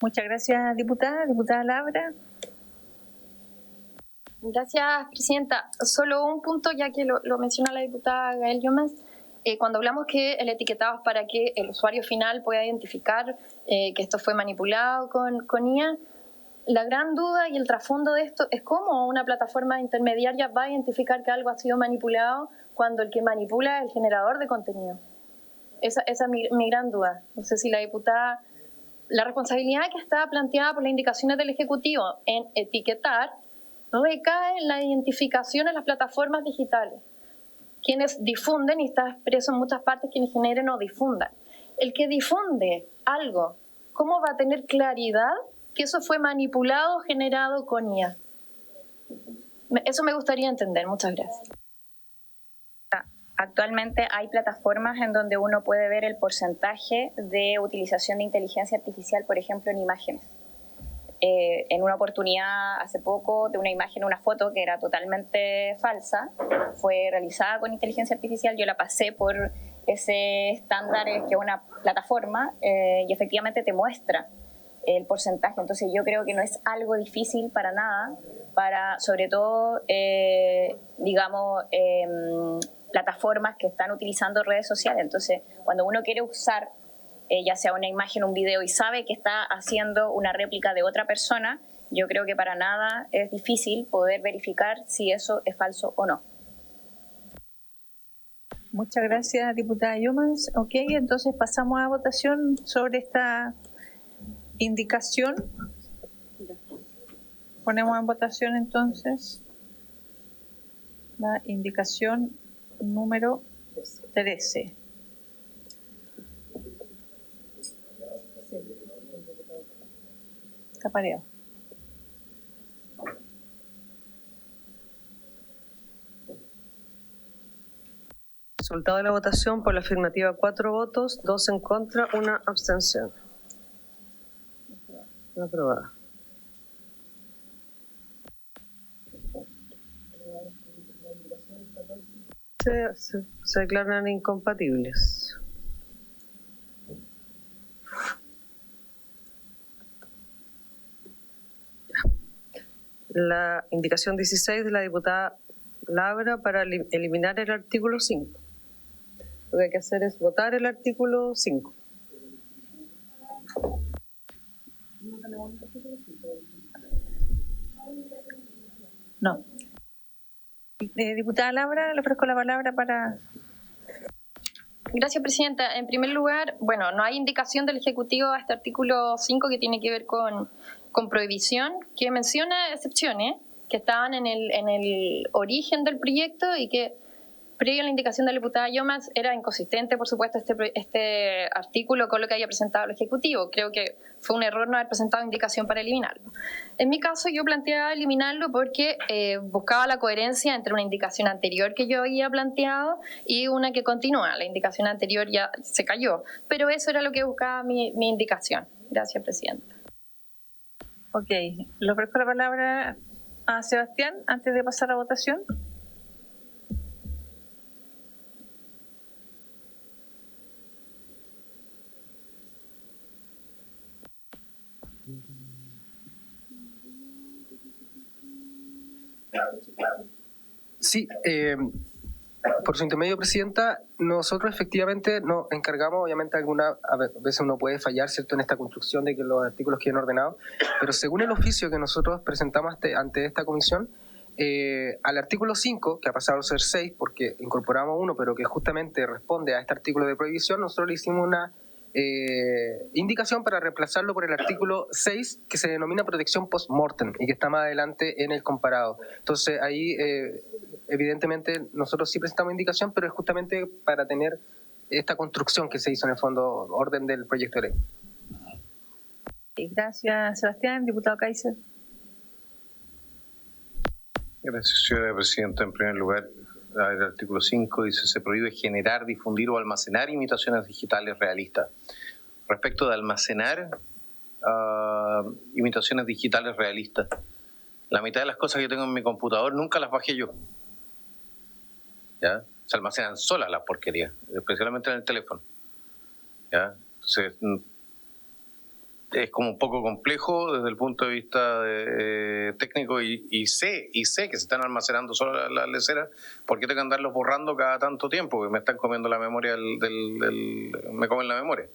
Muchas gracias, diputada. Diputada Labra. Gracias, presidenta. Solo un punto, ya que lo menciona la diputada Gael Llomas. Cuando hablamos que el etiquetado es para que el usuario final pueda identificar que esto fue manipulado con IA, la gran duda y el trasfondo de esto es cómo una plataforma intermediaria va a identificar que algo ha sido manipulado cuando el que manipula es el generador de contenido. Esa es mi gran duda. No sé si la diputada... La responsabilidad que está planteada por las indicaciones del Ejecutivo en etiquetar recae en la identificación en las plataformas digitales. Quienes difunden, y está expreso en muchas partes, quienes generen o difundan. El que difunde algo, ¿cómo va a tener claridad que eso fue manipulado o generado con IA? Eso me gustaría entender. Muchas gracias. Actualmente hay plataformas en donde uno puede ver el porcentaje de utilización de inteligencia artificial, por ejemplo, en imágenes. En una oportunidad hace poco de una imagen, una foto que era totalmente falsa, fue realizada con inteligencia artificial, yo la pasé por ese estándar que es una plataforma y efectivamente te muestra el porcentaje. Entonces yo creo que no es algo difícil para nada, para sobre todo, digamos, plataformas que están utilizando redes sociales. Entonces cuando uno quiere usar ya sea una imagen, un video, y sabe que está haciendo una réplica de otra persona, yo creo que para nada es difícil poder verificar si eso es falso o no. Muchas gracias, diputada Llomas. Ok, entonces pasamos a votación sobre esta indicación. Ponemos en votación entonces la indicación número 13. Está pareado. Resultado de la votación: por la afirmativa 4 votos, 2 en contra, 1 abstención. Aprobada. Se declaran incompatibles. la indicación 16 de la diputada Labra para eliminar el artículo 5. Lo que hay que hacer es votar el artículo 5. No. Diputada Labra, le ofrezco la palabra para... Gracias, Presidenta. En primer lugar, bueno, no hay indicación del Ejecutivo a este artículo 5 que tiene que ver con prohibición, que menciona excepciones que estaban en el origen del proyecto y que, previo a la indicación de la diputada Yomas, era inconsistente, por supuesto, este artículo con lo que había presentado el Ejecutivo. Creo que fue un error no haber presentado indicación para eliminarlo. En mi caso, yo planteaba eliminarlo porque buscaba la coherencia entre una indicación anterior que yo había planteado y una que continúa. La indicación anterior ya se cayó, pero eso era lo que buscaba mi indicación. Gracias, Presidenta. Ok, le ofrezco la palabra a Sebastián antes de pasar a votación. Sí, por su intermedio, Presidenta, nosotros efectivamente nos encargamos, obviamente a veces uno puede fallar, ¿cierto?, en esta construcción de que los artículos queden ordenados, pero según el oficio que nosotros presentamos ante esta comisión, al artículo 5, que ha pasado a ser 6, porque incorporamos uno, pero que justamente responde a este artículo de prohibición, nosotros le hicimos una indicación para reemplazarlo por el artículo 6, que se denomina protección post-mortem y que está más adelante en el comparado. Entonces ahí evidentemente nosotros sí presentamos indicación, pero es justamente para tener esta construcción que se hizo en el fondo, orden del proyecto de ley. Gracias, Sebastián. Diputado Kaiser. Gracias, señora Presidenta. En primer lugar, el artículo 5 dice: se prohíbe generar, difundir o almacenar imitaciones digitales realistas. Respecto de almacenar imitaciones digitales realistas, la mitad de las cosas que tengo en mi computador nunca las bajé yo. ¿Ya? Se almacenan solas las porquerías, especialmente en el teléfono. ¿Ya? Entonces, es como un poco complejo desde el punto de vista técnico y sé que se están almacenando solo las leceras, porque tengo que andarlos borrando cada tanto tiempo, que me están comiendo la memoria me comen la memoria.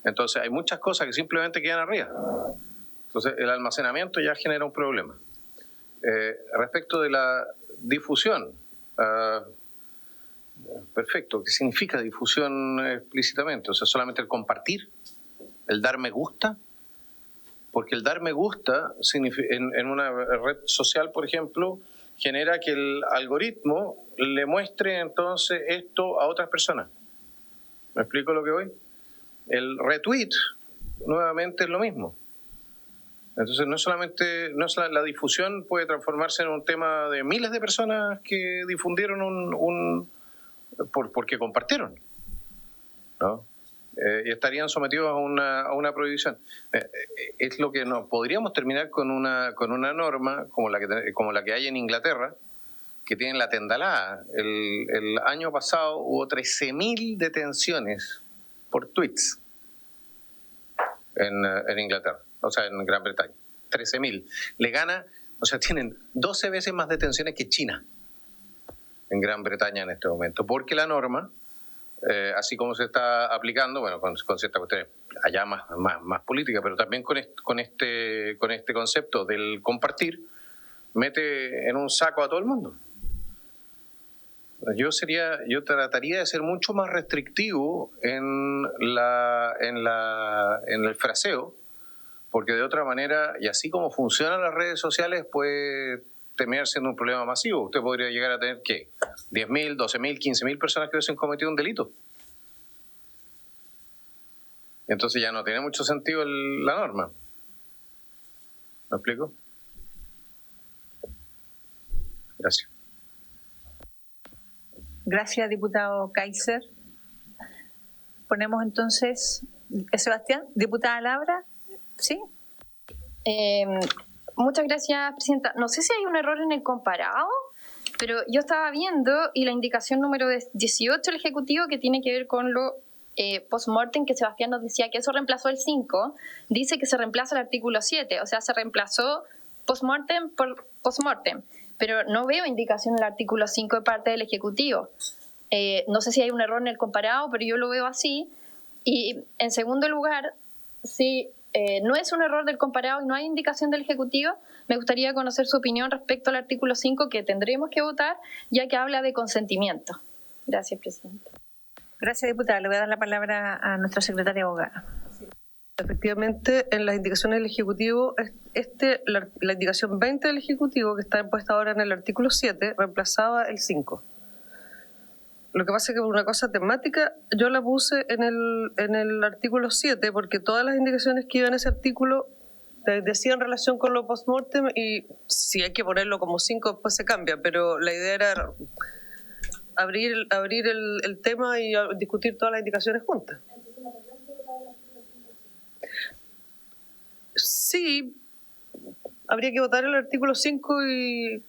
Entonces hay muchas cosas que simplemente quedan arriba. Entonces el almacenamiento ya genera un problema. Respecto de la difusión, perfecto, ¿qué significa difusión explícitamente? O sea, solamente el compartir, el dar me gusta. Porque el dar me gusta en una red social, por ejemplo, genera que el algoritmo le muestre entonces esto a otras personas. ¿Me explico lo que voy? El retweet, nuevamente, es lo mismo. Entonces, la difusión puede transformarse en un tema de miles de personas que difundieron porque compartieron, ¿no? Y estarían sometidos a una prohibición. Es lo que no podríamos terminar con una norma como la que hay en Inglaterra, que tienen la tendalada. El año pasado hubo 13.000 detenciones por tweets en Inglaterra, o sea, en Gran Bretaña. 13.000. Le gana, o sea, tienen 12 veces más detenciones que China en Gran Bretaña en este momento, porque la norma, así como se está aplicando, bueno, con ciertas cuestiones allá más política, pero también con este concepto del compartir, mete en un saco a todo el mundo. Yo trataría de ser mucho más restrictivo en el fraseo, porque de otra manera, y así como funcionan las redes sociales, puede terminar siendo un problema masivo. Usted podría llegar a tener, ¿qué? 10.000, 12.000, 15.000 personas que hubiesen cometido un delito. Entonces ya no tiene mucho sentido la norma. ¿Me explico? Gracias. Gracias, diputado Kaiser. Ponemos entonces, Sebastián, diputada Labra, ¿sí? Muchas gracias, Presidenta. No sé si hay un error en el comparado, pero yo estaba viendo y la indicación número 18 del Ejecutivo, que tiene que ver con lo post-mortem, que Sebastián nos decía que eso reemplazó el 5, dice que se reemplaza el artículo 7, o sea, se reemplazó post-mortem por post-mortem, pero no veo indicación en el artículo 5 de parte del Ejecutivo. No sé si hay un error en el comparado, pero yo lo veo así. Y en segundo lugar, si no es un error del comparado y no hay indicación del Ejecutivo, me gustaría conocer su opinión respecto al artículo 5 que tendremos que votar, ya que habla de consentimiento. Gracias, Presidenta. Gracias, diputada. Le voy a dar la palabra a nuestra secretaria abogada. Efectivamente, en las indicaciones del Ejecutivo, la indicación 20 del Ejecutivo, que está impuesta ahora en el artículo 7, reemplazaba el 5. Lo que pasa es que por una cosa temática yo la puse en el artículo 7 porque todas las indicaciones que iban en ese artículo decían relación con lo post-mortem y si hay que ponerlo como 5 después se cambia, pero la idea era abrir el tema y discutir todas las indicaciones juntas. Sí, habría que votar el artículo 5 y...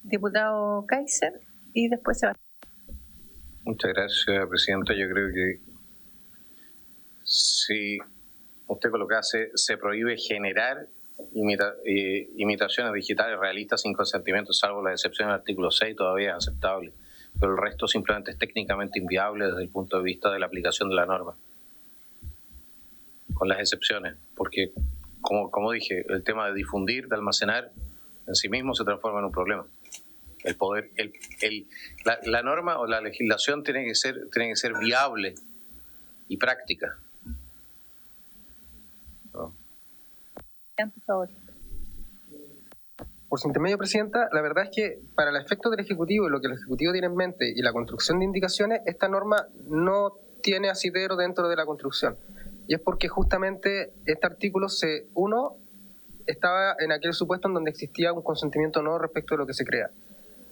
Diputado Kaiser, y después se va. Muchas gracias, Presidenta. Yo creo que si usted con lo que hace se prohíbe generar imitaciones digitales realistas sin consentimiento, salvo la excepción del artículo 6, todavía es aceptable, pero el resto simplemente es técnicamente inviable desde el punto de vista de la aplicación de la norma, con las excepciones, porque como dije, el tema de difundir, de almacenar, en sí mismo se transforma en un problema. El poder, la norma o la legislación tiene que ser viable y práctica. ¿No? Por favor. Por su intermedio, Presidenta, la verdad es que para el efecto del Ejecutivo y lo que el Ejecutivo tiene en mente y la construcción de indicaciones, esta norma no tiene asidero dentro de la construcción. Y es porque justamente este artículo uno estaba en aquel supuesto en donde existía un consentimiento no respecto de lo que se crea.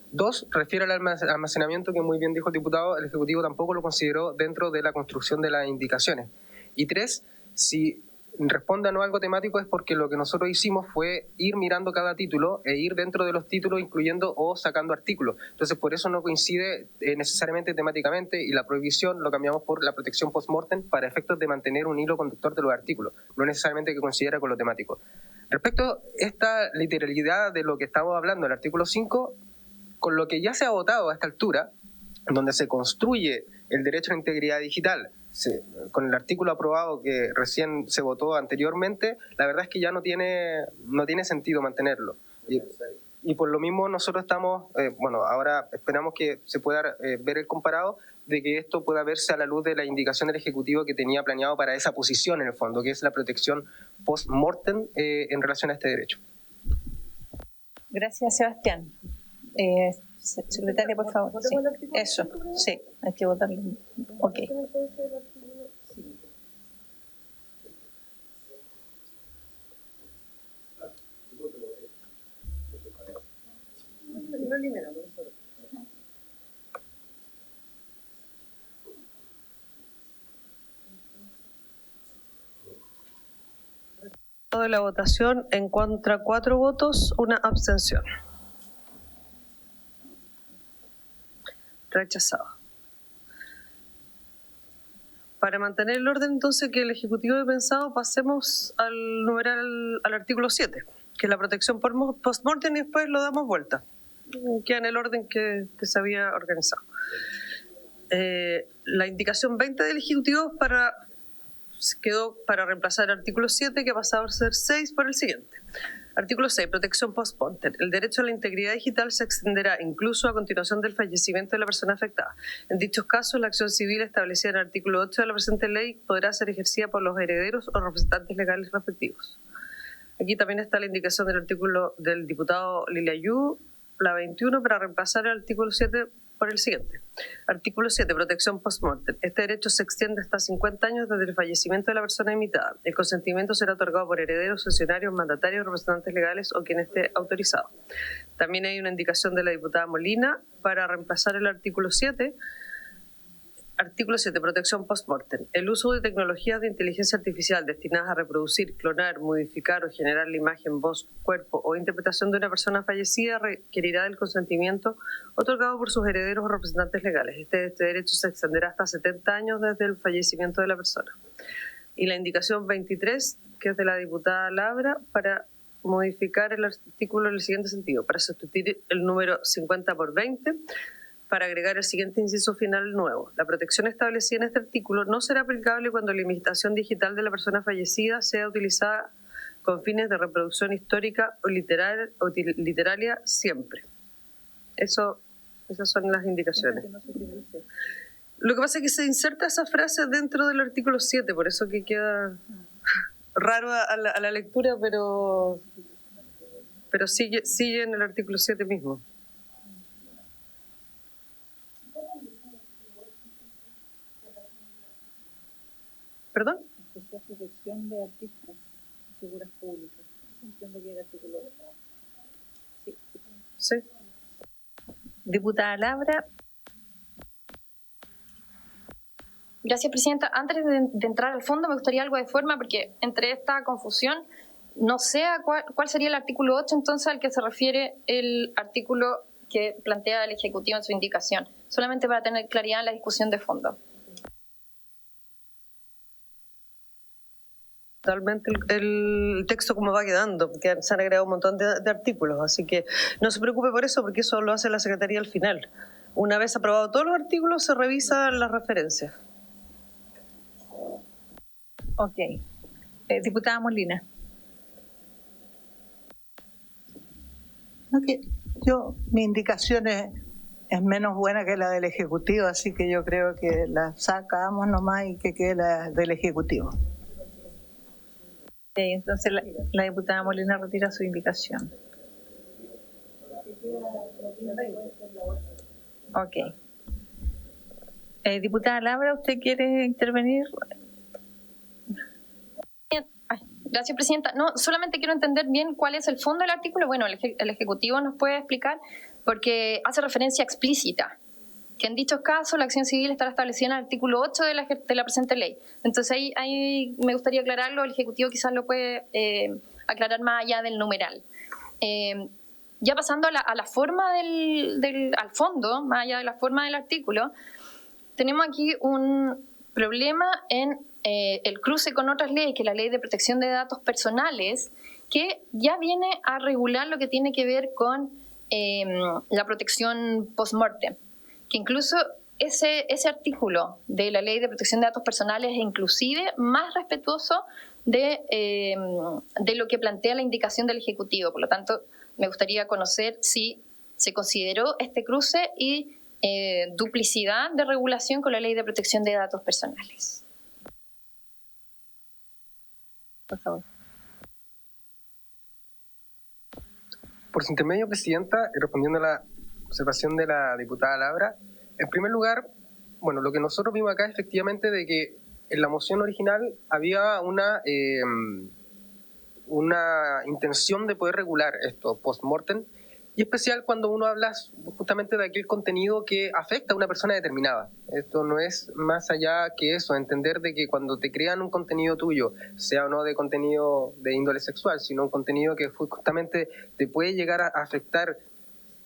2, refiere al almacenamiento que muy bien dijo el diputado, el Ejecutivo tampoco lo consideró dentro de la construcción de las indicaciones. Y 3, si responde a no algo temático es porque lo que nosotros hicimos fue ir mirando cada título e ir dentro de los títulos incluyendo o sacando artículos. Entonces por eso no coincide necesariamente temáticamente y la prohibición lo cambiamos por la protección post-mortem para efectos de mantener un hilo conductor de los artículos, no necesariamente que considera con lo temático. Respecto a esta literalidad de lo que estamos hablando, el artículo 5, con lo que ya se ha votado a esta altura, donde se construye el derecho a la integridad digital, con el artículo aprobado que recién se votó anteriormente, la verdad es que ya no tiene sentido mantenerlo. Y por lo mismo nosotros estamos, ahora esperamos que se pueda ver el comparado de que esto pueda verse a la luz de la indicación del Ejecutivo que tenía planeado para esa posición en el fondo, que es la protección post-mortem en relación a este derecho. Gracias, Sebastián. Secretaria, por favor. Sí. Eso, sí, hay que votarlo. Ok. De la votación, en contra 4 votos, una abstención. Rechazado. Para mantener el orden entonces que el Ejecutivo ha pensado, pasemos al artículo 7, que es la protección por post-mortem, y después lo damos vuelta. Queda en el orden que se había organizado. La indicación 20 del Ejecutivo quedó para reemplazar el artículo 7, que ha pasado a ser 6 por el siguiente. Artículo 6, protección post-mortem. El derecho a la integridad digital se extenderá incluso a continuación del fallecimiento de la persona afectada. En dichos casos, la acción civil establecida en el artículo 8 de la presente ley podrá ser ejercida por los herederos o representantes legales respectivos. Aquí también está la indicación del artículo del diputado Lilia Yu, la 21, para reemplazar el artículo 7 por el siguiente. Artículo 7, protección post-mortem. Este derecho se extiende hasta 50 años desde el fallecimiento de la persona imitada. El consentimiento será otorgado por herederos, funcionarios, mandatarios, representantes legales o quien esté autorizado. También hay una indicación de la diputada Molina para reemplazar el artículo 7. Artículo 7, protección post-mortem. El uso de tecnologías de inteligencia artificial destinadas a reproducir, clonar, modificar o generar la imagen, voz, cuerpo o interpretación de una persona fallecida requerirá del consentimiento otorgado por sus herederos o representantes legales. Este derecho se extenderá hasta 70 años desde el fallecimiento de la persona. Y la indicación 23 que es de la diputada Labra, para modificar el artículo en el siguiente sentido, para sustituir el número 50 por 20, para agregar el siguiente inciso final nuevo. La protección establecida en este artículo no será aplicable cuando la imitación digital de la persona fallecida sea utilizada con fines de reproducción histórica o literaria siempre. Esas son las indicaciones. Lo que pasa es que se inserta esa frase dentro del artículo 7, por eso que queda raro a la lectura, pero sigue en el artículo 7 mismo. ¿Perdón? Especial protección de artistas y figuras públicas. Entiendo que el artículo. Sí. Sí. Diputada Labra. Gracias, Presidenta. Antes de entrar al fondo, me gustaría algo de forma, porque entre esta confusión, no sé cuál sería el artículo 8, entonces, al que se refiere el artículo que plantea el Ejecutivo en su indicación, solamente para tener claridad en la discusión de fondo. Totalmente el texto como va quedando, porque se han agregado un montón de artículos, así que no se preocupe por eso, porque eso lo hace la Secretaría al final. Una vez aprobados todos los artículos, se revisan las referencias. Ok. Diputada Molina. Okay. Mi indicación es menos buena que la del Ejecutivo, así que yo creo que la sacamos nomás y que quede la del Ejecutivo. Entonces la diputada Molina retira su indicación. Ok. Diputada Labra, ¿usted quiere intervenir? Gracias, Presidenta. No, solamente quiero entender bien cuál es el fondo del artículo. Bueno, el Ejecutivo nos puede explicar, porque hace referencia explícita que en dichos casos la acción civil estará establecida en el artículo 8 de la presente ley. Entonces ahí me gustaría aclararlo, el Ejecutivo quizás lo puede aclarar más allá del numeral. Ya pasando a la forma al fondo, más allá de la forma del artículo, tenemos aquí un problema en el cruce con otras leyes, que es la Ley de Protección de Datos Personales, que ya viene a regular lo que tiene que ver con la protección post-mortem, que incluso ese artículo de la Ley de Protección de Datos Personales es inclusive más respetuoso de lo que plantea la indicación del Ejecutivo. Por lo tanto, me gustaría conocer si se consideró este cruce y duplicidad de regulación con la Ley de Protección de Datos Personales. Por favor. Por su intermedio, Presidenta, respondiendo a la observación de la diputada Labra, en primer lugar, bueno, lo que nosotros vimos acá es efectivamente de que en la moción original había una intención de poder regular esto post-mortem, y especial cuando uno habla justamente de aquel contenido que afecta a una persona determinada. Esto no es más allá que eso, entender de que cuando te crean un contenido tuyo, sea o no de contenido de índole sexual, sino un contenido que justamente te puede llegar a afectar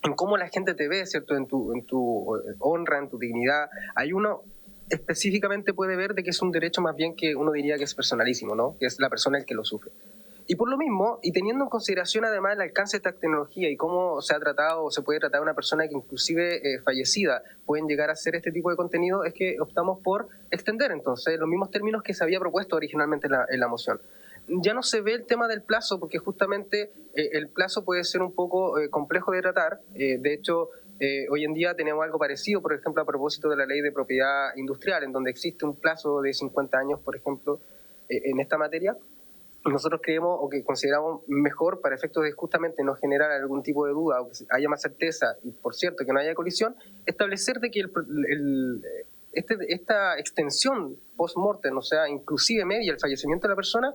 en cómo la gente te ve, ¿cierto? En tu honra, en tu dignidad. Hay uno específicamente puede ver de que es un derecho más bien que uno diría que es personalísimo, ¿no? Que es la persona el que lo sufre. Y por lo mismo, y teniendo en consideración además el alcance de esta tecnología y cómo se ha tratado o se puede tratar a una persona que inclusive fallecida pueden llegar a hacer este tipo de contenido, es que optamos por extender entonces los mismos términos que se había propuesto originalmente en la moción. Ya no se ve el tema del plazo, porque justamente el plazo puede ser un poco complejo de tratar. De hecho, hoy en día tenemos algo parecido, por ejemplo, a propósito de la ley de propiedad industrial, en donde existe un plazo de 50 años, por ejemplo, en esta materia. Nosotros creemos o que consideramos mejor, para efectos de justamente no generar algún tipo de duda o que haya más certeza, y por cierto que no haya colisión, establecer de que esta extensión post-mortem, o sea, inclusive media el fallecimiento de la persona,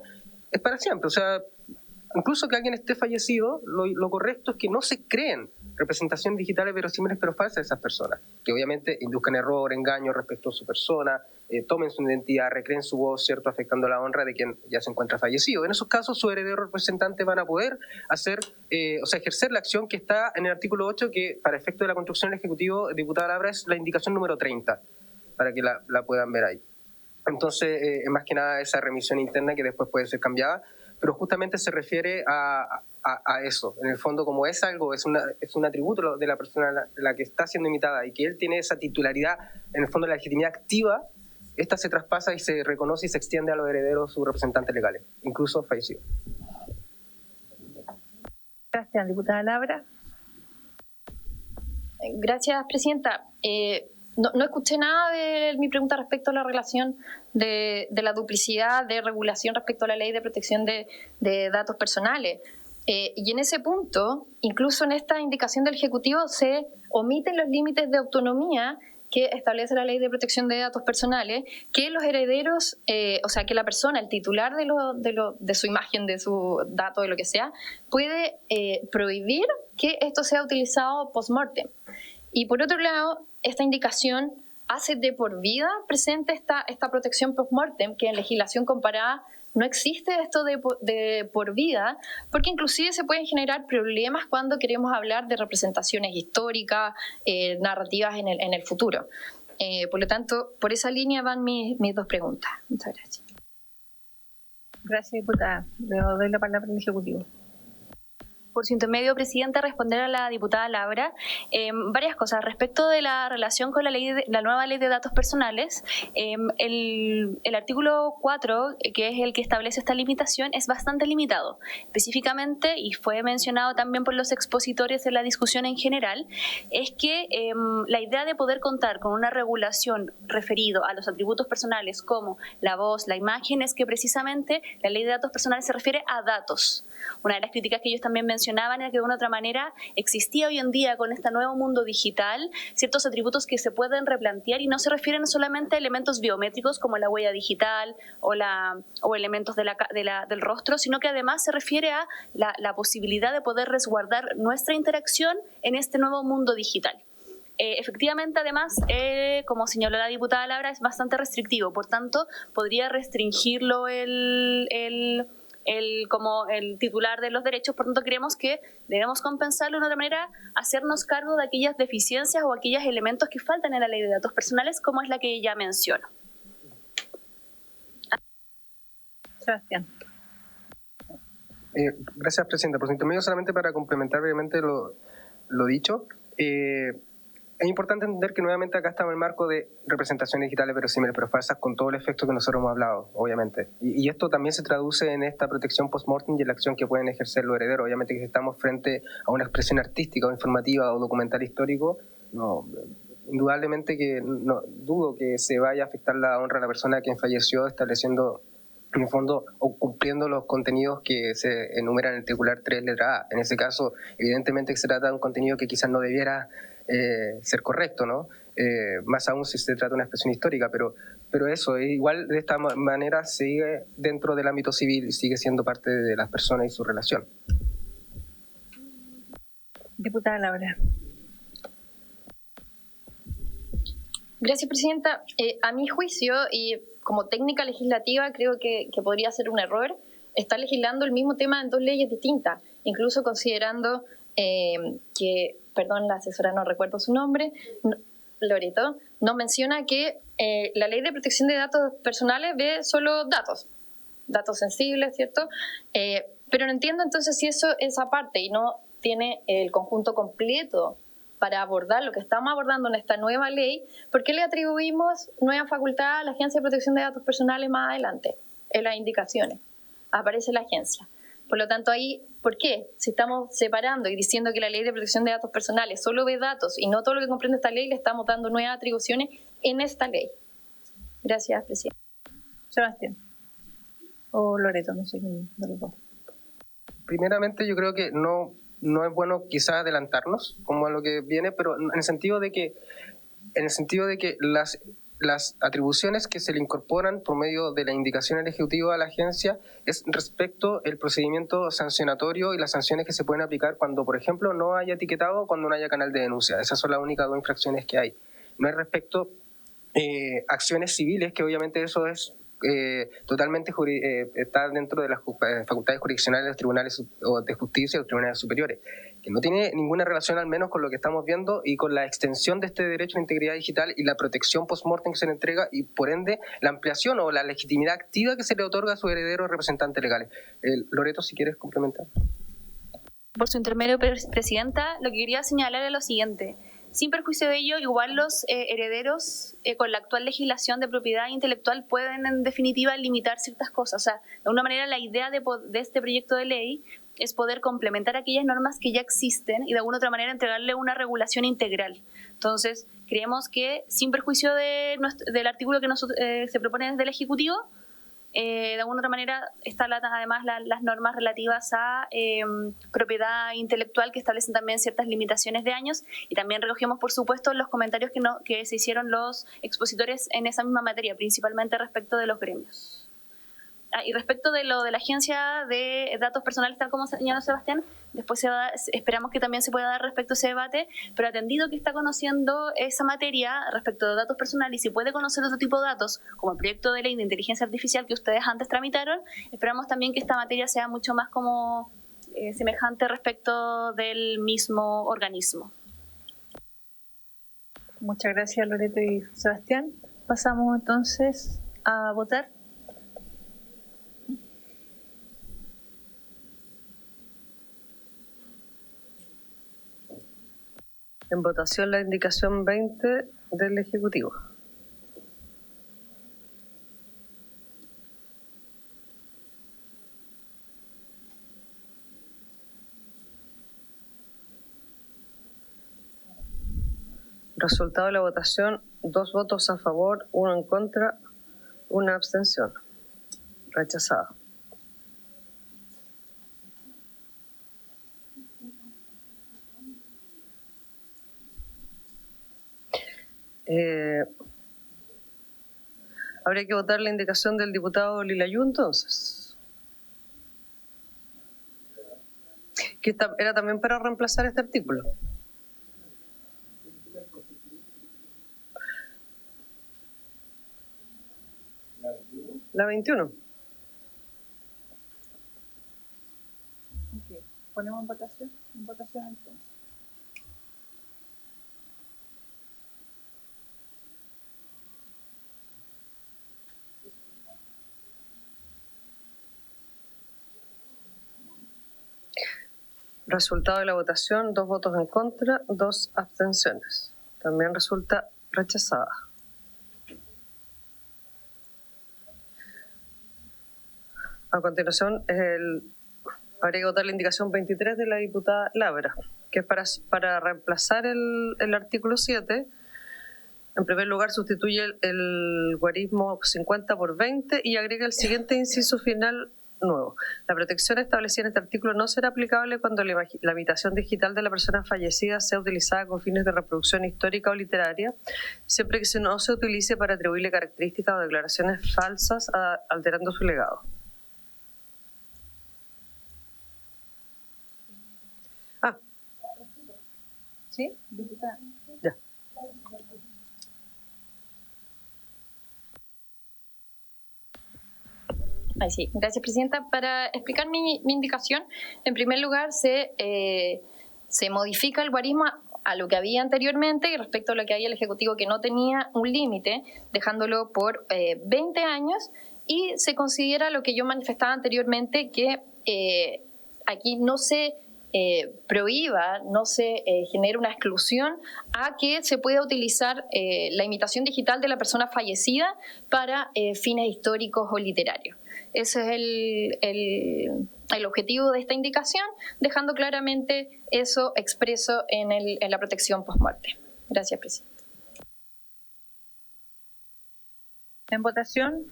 es para siempre. O sea, incluso que alguien esté fallecido, lo correcto es que no se creen representaciones digitales verosímiles pero falsas de esas personas, que obviamente induzcan error, engaño respecto a su persona, tomen su identidad, recreen su voz, ¿cierto?, afectando la honra de quien ya se encuentra fallecido. En esos casos, sus herederos representantes van a poder ejercer la acción que está en el artículo 8, que para efecto de la construcción del Ejecutivo, diputada Labra, es la indicación número 30, para que la puedan ver ahí. Entonces, más que nada esa remisión interna que después puede ser cambiada, pero justamente se refiere a eso. En el fondo, como es algo, es un atributo de la persona la que está siendo imitada y que él tiene esa titularidad, en el fondo la legitimidad activa, esta se traspasa y se reconoce y se extiende a los herederos, sus representantes legales, incluso fallecidos. Gracias, diputada Labra. Gracias, presidenta. No escuché nada de mi pregunta respecto a la relación de la duplicidad de regulación respecto a la ley de protección de datos personales. Y en ese punto, incluso en esta indicación del Ejecutivo, se omiten los límites de autonomía que establece la ley de protección de datos personales, que los herederos, o sea, que la persona, el titular de su imagen, de su dato, de lo que sea, puede prohibir que esto sea utilizado post-mortem. Y por otro lado, esta indicación hace de por vida presente esta protección post-mortem, que en legislación comparada no existe esto de por vida, porque inclusive se pueden generar problemas cuando queremos hablar de representaciones históricas, narrativas en el futuro. Por lo tanto, por esa línea van mis dos preguntas. Muchas gracias. Gracias, diputada. Le doy la palabra al Ejecutivo. Por su intermedio, presidenta, responder a la diputada Labra varias cosas. Respecto de la relación con la nueva ley de datos personales, el artículo 4, que es el que establece esta limitación, es bastante limitado. Específicamente, y fue mencionado también por los expositores en la discusión en general, es que la idea de poder contar con una regulación referido a los atributos personales como la voz, la imagen, es que precisamente la ley de datos personales se refiere a datos. Una de las críticas que ellos también mencionaban era que de una u otra manera existía hoy en día con este nuevo mundo digital ciertos atributos que se pueden replantear y no se refieren solamente a elementos biométricos como la huella digital o elementos del rostro, sino que además se refiere a la posibilidad de poder resguardar nuestra interacción en este nuevo mundo digital. Efectivamente, además, como señaló la diputada Labra, es bastante restrictivo, por tanto, podría restringirlo como el titular de los derechos. Por tanto, creemos que debemos compensarlo de una otra manera, hacernos cargo de aquellas deficiencias o aquellos elementos que faltan en la ley de datos personales, como es la que ya menciono. Sebastián. Gracias, presidenta. Por su intermedio, solamente para complementar brevemente lo dicho, es importante entender que nuevamente acá estamos en el marco de representaciones digitales verosímiles pero falsas, con todo el efecto que nosotros hemos hablado, obviamente. Y esto también se traduce en esta protección post-mortem y en la acción que pueden ejercer los herederos. Obviamente que si estamos frente a una expresión artística o informativa o documental histórico, no, indudablemente que no dudo que se vaya a afectar la honra de la persona que falleció, estableciendo en el fondo o cumpliendo los contenidos que se enumeran en el titular 3 letra A. En ese caso, evidentemente que se trata de un contenido que quizás no debiera ser correcto, ¿no? Más aún si se trata de una expresión histórica, pero eso, igual de esta manera sigue dentro del ámbito civil y sigue siendo parte de las personas y su relación. Diputada Labra. Gracias, presidenta. A mi juicio, y como técnica legislativa, creo que podría ser un error estar legislando el mismo tema en dos leyes distintas, incluso considerando que, perdón, la asesora no recuerdo su nombre, Loreto, nos menciona que la ley de protección de datos personales ve solo datos sensibles, ¿cierto? Pero no entiendo entonces si eso es aparte y no tiene el conjunto completo para abordar lo que estamos abordando en esta nueva ley. ¿Por qué le atribuimos nueva facultad a la Agencia de Protección de Datos Personales más adelante? En las indicaciones aparece la agencia. Por lo tanto, ahí, ¿por qué? Si estamos separando y diciendo que la Ley de Protección de Datos Personales solo ve datos y no todo lo que comprende esta ley, le estamos dando nuevas atribuciones en esta ley. Gracias, presidente. Sebastián. O Loreto, no sé quién de los dos. Primeramente, yo creo que no es bueno quizás adelantarnos como a lo que viene, pero en el sentido de que las atribuciones que se le incorporan por medio de la indicación del Ejecutivo a la agencia es respecto al procedimiento sancionatorio y las sanciones que se pueden aplicar cuando, por ejemplo, no haya etiquetado o cuando no haya canal de denuncia. Esas son las únicas dos infracciones que hay. No es respecto acciones civiles, que obviamente eso es totalmente está dentro de las facultades jurisdiccionales de los tribunales de justicia y los tribunales superiores, que no tiene ninguna relación al menos con lo que estamos viendo y con la extensión de este derecho a la integridad digital y la protección post-mortem que se le entrega y por ende la ampliación o la legitimidad activa que se le otorga a sus herederos representantes legales. Loreto, si quieres complementar. Por su intermedio, Presidenta, lo que quería señalar es lo siguiente. Sin perjuicio de ello, igual los herederos con la actual legislación de propiedad intelectual pueden en definitiva limitar ciertas cosas. O sea, de alguna manera la idea de este proyecto de ley es poder complementar aquellas normas que ya existen y de alguna otra manera entregarle una regulación integral. Entonces, creemos que sin perjuicio del artículo que se propone desde el Ejecutivo, de alguna otra manera están además las normas relativas a propiedad intelectual que establecen también ciertas limitaciones de años y también recogemos por supuesto los comentarios que se hicieron los expositores en esa misma materia, principalmente respecto de los gremios. Y respecto de lo de la Agencia de Datos Personales, tal como señaló Sebastián, después esperamos que también se pueda dar respecto a ese debate, pero atendido que está conociendo esa materia respecto de datos personales y si puede conocer otro tipo de datos, como el proyecto de ley de inteligencia artificial que ustedes antes tramitaron, esperamos también que esta materia sea mucho más como semejante respecto del mismo organismo. Muchas gracias, Loreto y Sebastián. Pasamos entonces a votar. En votación la indicación 20 del Ejecutivo. Resultado de la votación, 2 votos a favor, 1 en contra, 1 abstención. Rechazada. Habría que votar la indicación del diputado Lilayú entonces. Que era también para reemplazar este artículo. La 21. Okay. ¿Ponemos en votación? En votación entonces. Resultado de la votación, 2 votos en contra, 2 abstenciones. También resulta rechazada. A continuación, habría que votar la indicación 23 de la diputada Labra, que es para reemplazar el artículo 7. En primer lugar, sustituye el guarismo 50 por 20 y agrega el siguiente inciso final nuevo. La protección establecida en este artículo no será aplicable cuando la imitación digital de la persona fallecida sea utilizada con fines de reproducción histórica o literaria, siempre que no se utilice para atribuirle características o declaraciones falsas alterando su legado. ¿Sí? Diputada. Ya. Ay, sí. Gracias, Presidenta. Para explicar mi indicación, en primer lugar se modifica el guarismo a lo que había anteriormente y respecto a lo que había el Ejecutivo que no tenía un límite, dejándolo por 20 años y se considera lo que yo manifestaba anteriormente, que aquí no se prohíba, no se genere una exclusión a que se pueda utilizar la imitación digital de la persona fallecida para fines históricos o literarios. Ese es el objetivo de esta indicación, dejando claramente eso expreso en la protección post-muerte. Gracias, Presidenta. En votación.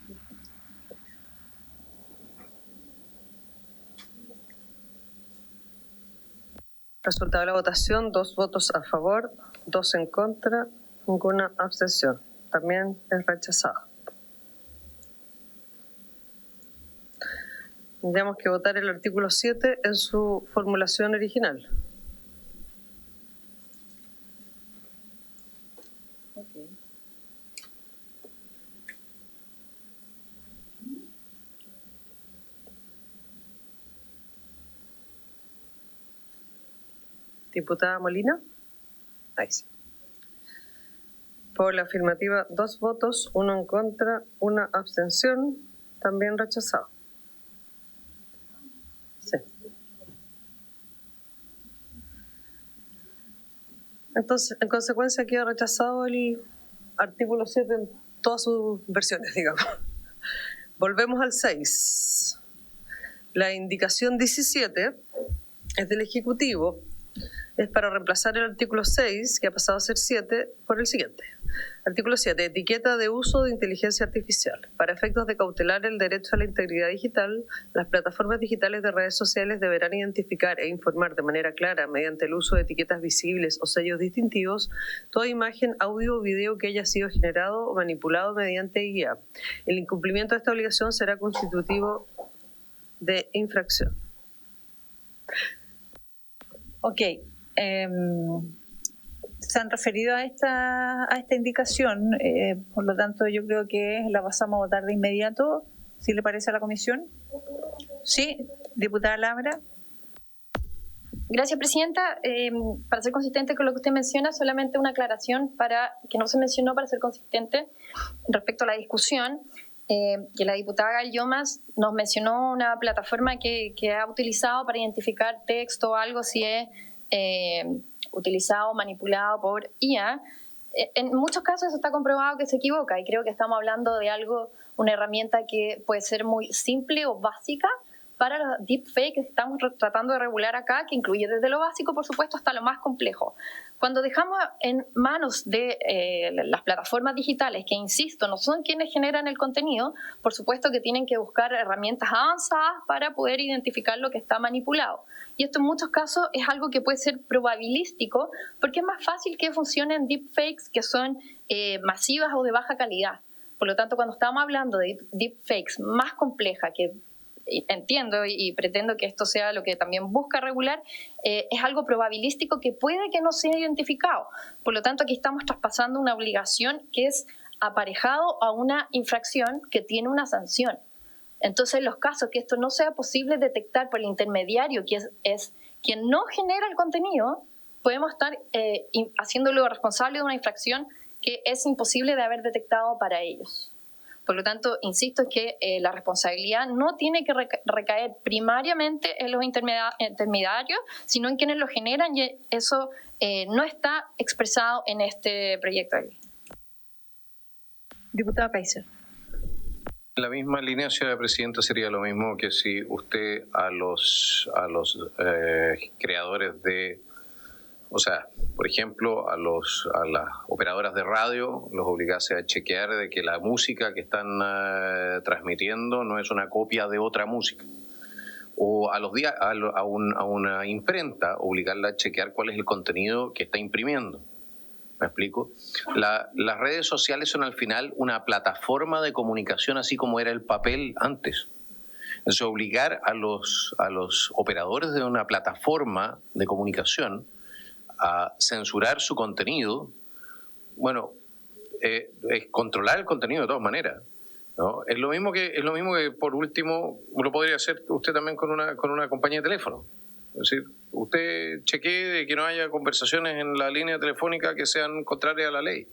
Resultado de la votación, 2 votos a favor, 2 en contra, ninguna abstención. También es rechazado. Tendríamos que votar el artículo 7 en su formulación original. Diputada Molina. Ahí sí. Por la afirmativa, 2 votos, 1 en contra, 1 abstención, también rechazado. Sí. Entonces, en consecuencia, queda rechazado el artículo 7 en todas sus versiones, digamos. Volvemos al 6. La indicación 17 es del Ejecutivo. Es para reemplazar el artículo 6, que ha pasado a ser 7, por el siguiente. Artículo 7. Etiqueta de uso de inteligencia artificial. Para efectos de cautelar el derecho a la integridad digital, las plataformas digitales de redes sociales deberán identificar e informar de manera clara, mediante el uso de etiquetas visibles o sellos distintivos, toda imagen, audio o video que haya sido generado o manipulado mediante IA. El incumplimiento de esta obligación será constitutivo de infracción. Ok. Se han referido a esta indicación, por lo tanto yo creo que la pasamos a votar de inmediato, si le parece a la comisión. Sí, diputada Labra. Gracias, Presidenta. Para ser consistente con lo que usted menciona, solamente una aclaración para que no se mencionó, para ser consistente respecto a la discusión, que la diputada Gallomas nos mencionó una plataforma que ha utilizado para identificar texto o algo si es utilizado o manipulado por IA. En muchos casos eso está comprobado que se equivoca, y creo que estamos hablando de algo, una herramienta que puede ser muy simple o básica para los deepfakes que estamos tratando de regular acá, que incluye desde lo básico, por supuesto, hasta lo más complejo. Cuando dejamos en manos de las plataformas digitales, que insisto, no son quienes generan el contenido, por supuesto que tienen que buscar herramientas avanzadas para poder identificar lo que está manipulado. Y esto en muchos casos es algo que puede ser probabilístico, porque es más fácil que funcionen deepfakes que son masivas o de baja calidad. Por lo tanto, cuando estamos hablando de deepfakes más complejas, que entiendo y pretendo que esto sea lo que también busca regular, es algo probabilístico que puede que no sea identificado. Por lo tanto, aquí estamos traspasando una obligación que es aparejado a una infracción que tiene una sanción. Entonces, en los casos que esto no sea posible detectar por el intermediario, que es quien no genera el contenido, podemos estar haciéndolo responsable de una infracción que es imposible de haber detectado para ellos. Por lo tanto, insisto, que la responsabilidad no tiene que recaer primariamente en los intermediarios, sino en quienes lo generan, y eso no está expresado en este proyecto de ley. Diputado Kaiser. En la misma línea, señora Presidenta, sería lo mismo que si usted a los creadores de, o sea, por ejemplo, a las operadoras de radio los obligase a chequear de que la música que están transmitiendo no es una copia de otra música. O a una imprenta obligarla a chequear cuál es el contenido que está imprimiendo. ¿Me explico? Las redes sociales son al final una plataforma de comunicación, así como era el papel antes. Entonces, obligar a los operadores de una plataforma de comunicación a censurar su contenido, bueno, es controlar el contenido de todas maneras, ¿no? Es lo mismo que por último lo podría hacer usted también con una compañía de teléfono. Es decir, usted chequee de que no haya conversaciones en la línea telefónica que sean contrarias a la ley.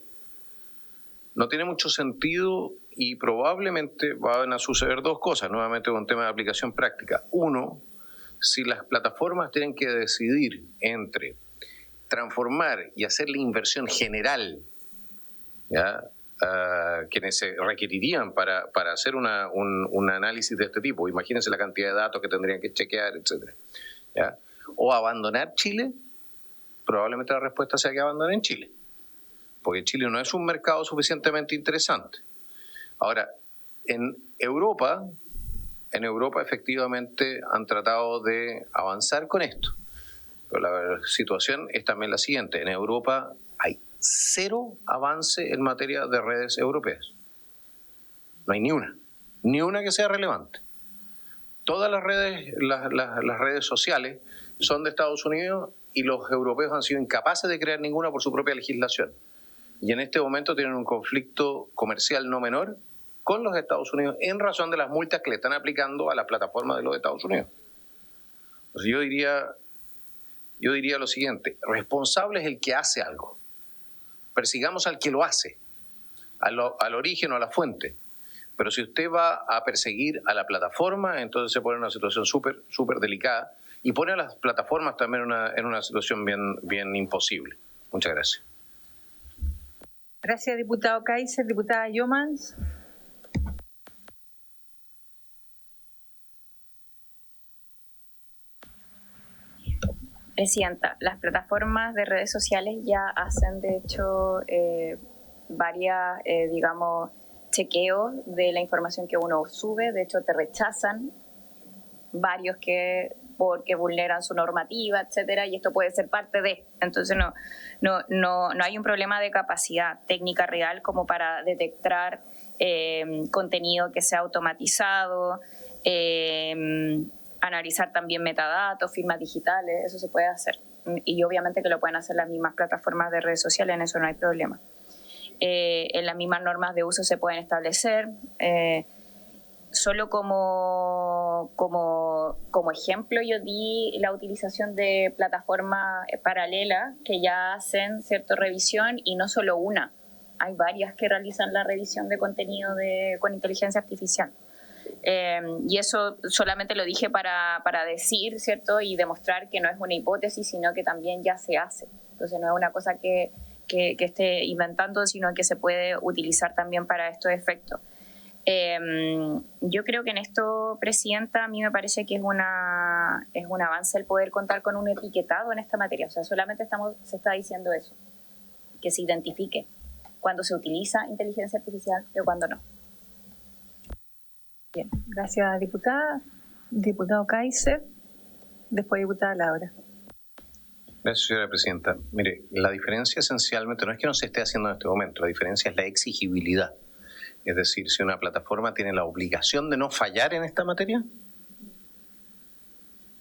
No tiene mucho sentido, y probablemente van a suceder dos cosas, nuevamente con un tema de aplicación práctica. Uno, si las plataformas tienen que decidir entre transformar y hacer la inversión general, ¿ya? Que se requerirían para hacer un análisis de este tipo. Imagínense la cantidad de datos que tendrían que chequear, etcétera. ¿Ya? O abandonar Chile, probablemente la respuesta sea que abandonen Chile, porque Chile no es un mercado suficientemente interesante. Ahora, en Europa efectivamente han tratado de avanzar con esto, pero la situación es también la siguiente: en Europa hay cero avance en materia de redes europeas. No hay ni una que sea relevante. Todas las redes sociales son de Estados Unidos, y los europeos han sido incapaces de crear ninguna por su propia legislación. Y en este momento tienen un conflicto comercial no menor con los Estados Unidos en razón de las multas que le están aplicando a las plataformas de los Estados Unidos. Entonces yo diría, yo diría lo siguiente: responsable es el que hace algo. Persigamos al que lo hace, al origen o a la fuente. Pero si usted va a perseguir a la plataforma, entonces se pone en una situación súper delicada y pone a las plataformas también en una situación bien imposible. Muchas gracias. Gracias, diputado Kaiser. Diputada Yomans. Presidenta, las plataformas de redes sociales ya hacen, de hecho, varias, digamos, chequeos de la información que uno sube. De hecho, te rechazan varios porque vulneran su normativa, etcétera, y esto puede ser parte de. Entonces, no hay un problema de capacidad técnica real como para detectar contenido que sea automatizado, analizar también metadatos, firmas digitales, eso se puede hacer. Y obviamente que lo pueden hacer las mismas plataformas de redes sociales, en eso no hay problema. En las mismas normas de uso se pueden establecer. Solo como ejemplo yo di la utilización de plataformas paralelas que ya hacen cierta revisión, y no solo una, hay varias que realizan la revisión de contenido con inteligencia artificial. Y eso solamente lo dije para decir, ¿cierto? Y demostrar que no es una hipótesis, sino que también ya se hace. Entonces no es una cosa que esté inventando, sino que se puede utilizar también para estos efectos. Yo creo que en esto, Presidenta, a mí me parece que es un avance el poder contar con un etiquetado en esta materia. O sea, solamente se está diciendo eso, que se identifique cuando se utiliza inteligencia artificial y cuando no. Bien, gracias, diputada. Diputado Kaiser, después diputada Laura. Gracias, señora Presidenta. Mire, la diferencia esencialmente no es que no se esté haciendo en este momento, la diferencia es la exigibilidad. Es decir, si una plataforma tiene la obligación de no fallar en esta materia,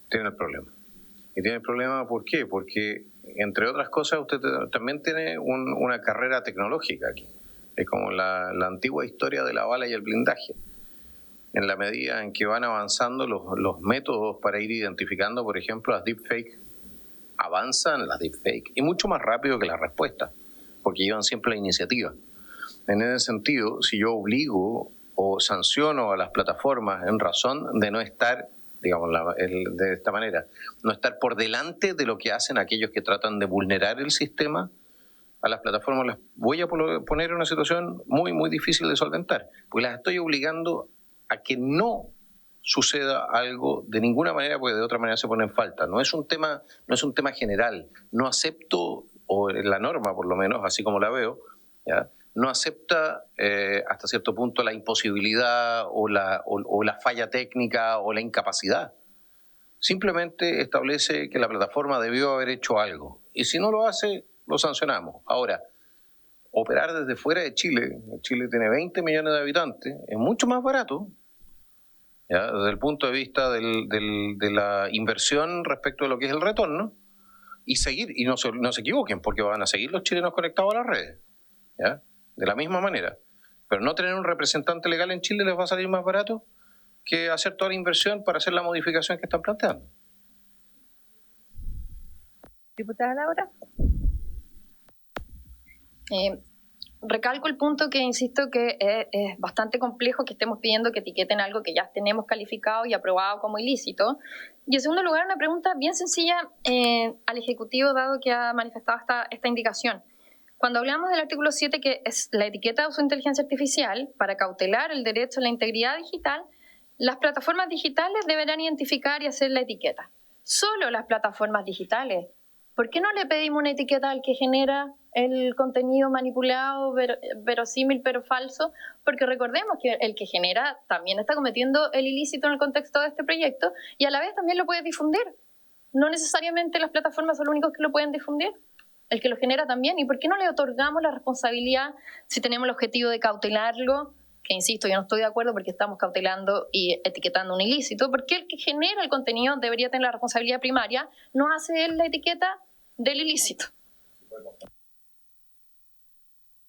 tiene el problema. Y tiene el problema, ¿por qué? Porque, entre otras cosas, usted también tiene una carrera tecnológica aquí. Es como la antigua historia de la bala y el blindaje. En la medida en que van avanzando los métodos para ir identificando, por ejemplo, las deepfakes, avanzan las deepfakes, y mucho más rápido que la respuesta, porque llevan siempre la iniciativa. En ese sentido, si yo obligo o sanciono a las plataformas en razón de no estar, digamos, de esta manera, no estar por delante de lo que hacen aquellos que tratan de vulnerar el sistema, a las plataformas las voy a poner en una situación muy difícil de solventar, porque las estoy obligando a que no suceda algo de ninguna manera, porque de otra manera se pone en falta. No es un tema general. No acepto, o la norma por lo menos, así como la veo, ¿ya?, no acepta hasta cierto punto la imposibilidad o la falla técnica o la incapacidad. Simplemente establece que la plataforma debió haber hecho algo. Y si no lo hace, lo sancionamos. Ahora, operar desde fuera de Chile, Chile tiene 20 millones de habitantes, es mucho más barato, ¿ya?, desde el punto de vista de la inversión respecto de lo que es el retorno, y seguir, y no se equivoquen, porque van a seguir los chilenos conectados a las redes, ¿ya?, de la misma manera. Pero no tener un representante legal en Chile les va a salir más barato que hacer toda la inversión para hacer la modificación que están planteando. Diputada Laura. Recalco el punto que insisto que es bastante complejo que estemos pidiendo que etiqueten algo que ya tenemos calificado y aprobado como ilícito. Y en segundo lugar, una pregunta bien sencilla al Ejecutivo, dado que ha manifestado esta indicación. Cuando hablamos del artículo 7, que es la etiqueta de uso de inteligencia artificial para cautelar el derecho a la integridad digital, las plataformas digitales deberán identificar y hacer la etiqueta. Solo las plataformas digitales. ¿Por qué no le pedimos una etiqueta al que genera el contenido manipulado, verosímil pero falso? Porque recordemos que el que genera también está cometiendo el ilícito en el contexto de este proyecto, y a la vez también lo puede difundir. No necesariamente las plataformas son los únicos que lo pueden difundir. El que lo genera también. ¿Y por qué no le otorgamos la responsabilidad si tenemos el objetivo de cautelarlo? Que insisto, yo no estoy de acuerdo porque estamos cautelando y etiquetando un ilícito. ¿Por qué el que genera el contenido debería tener la responsabilidad primaria? ¿No hace él la etiqueta del ilícito?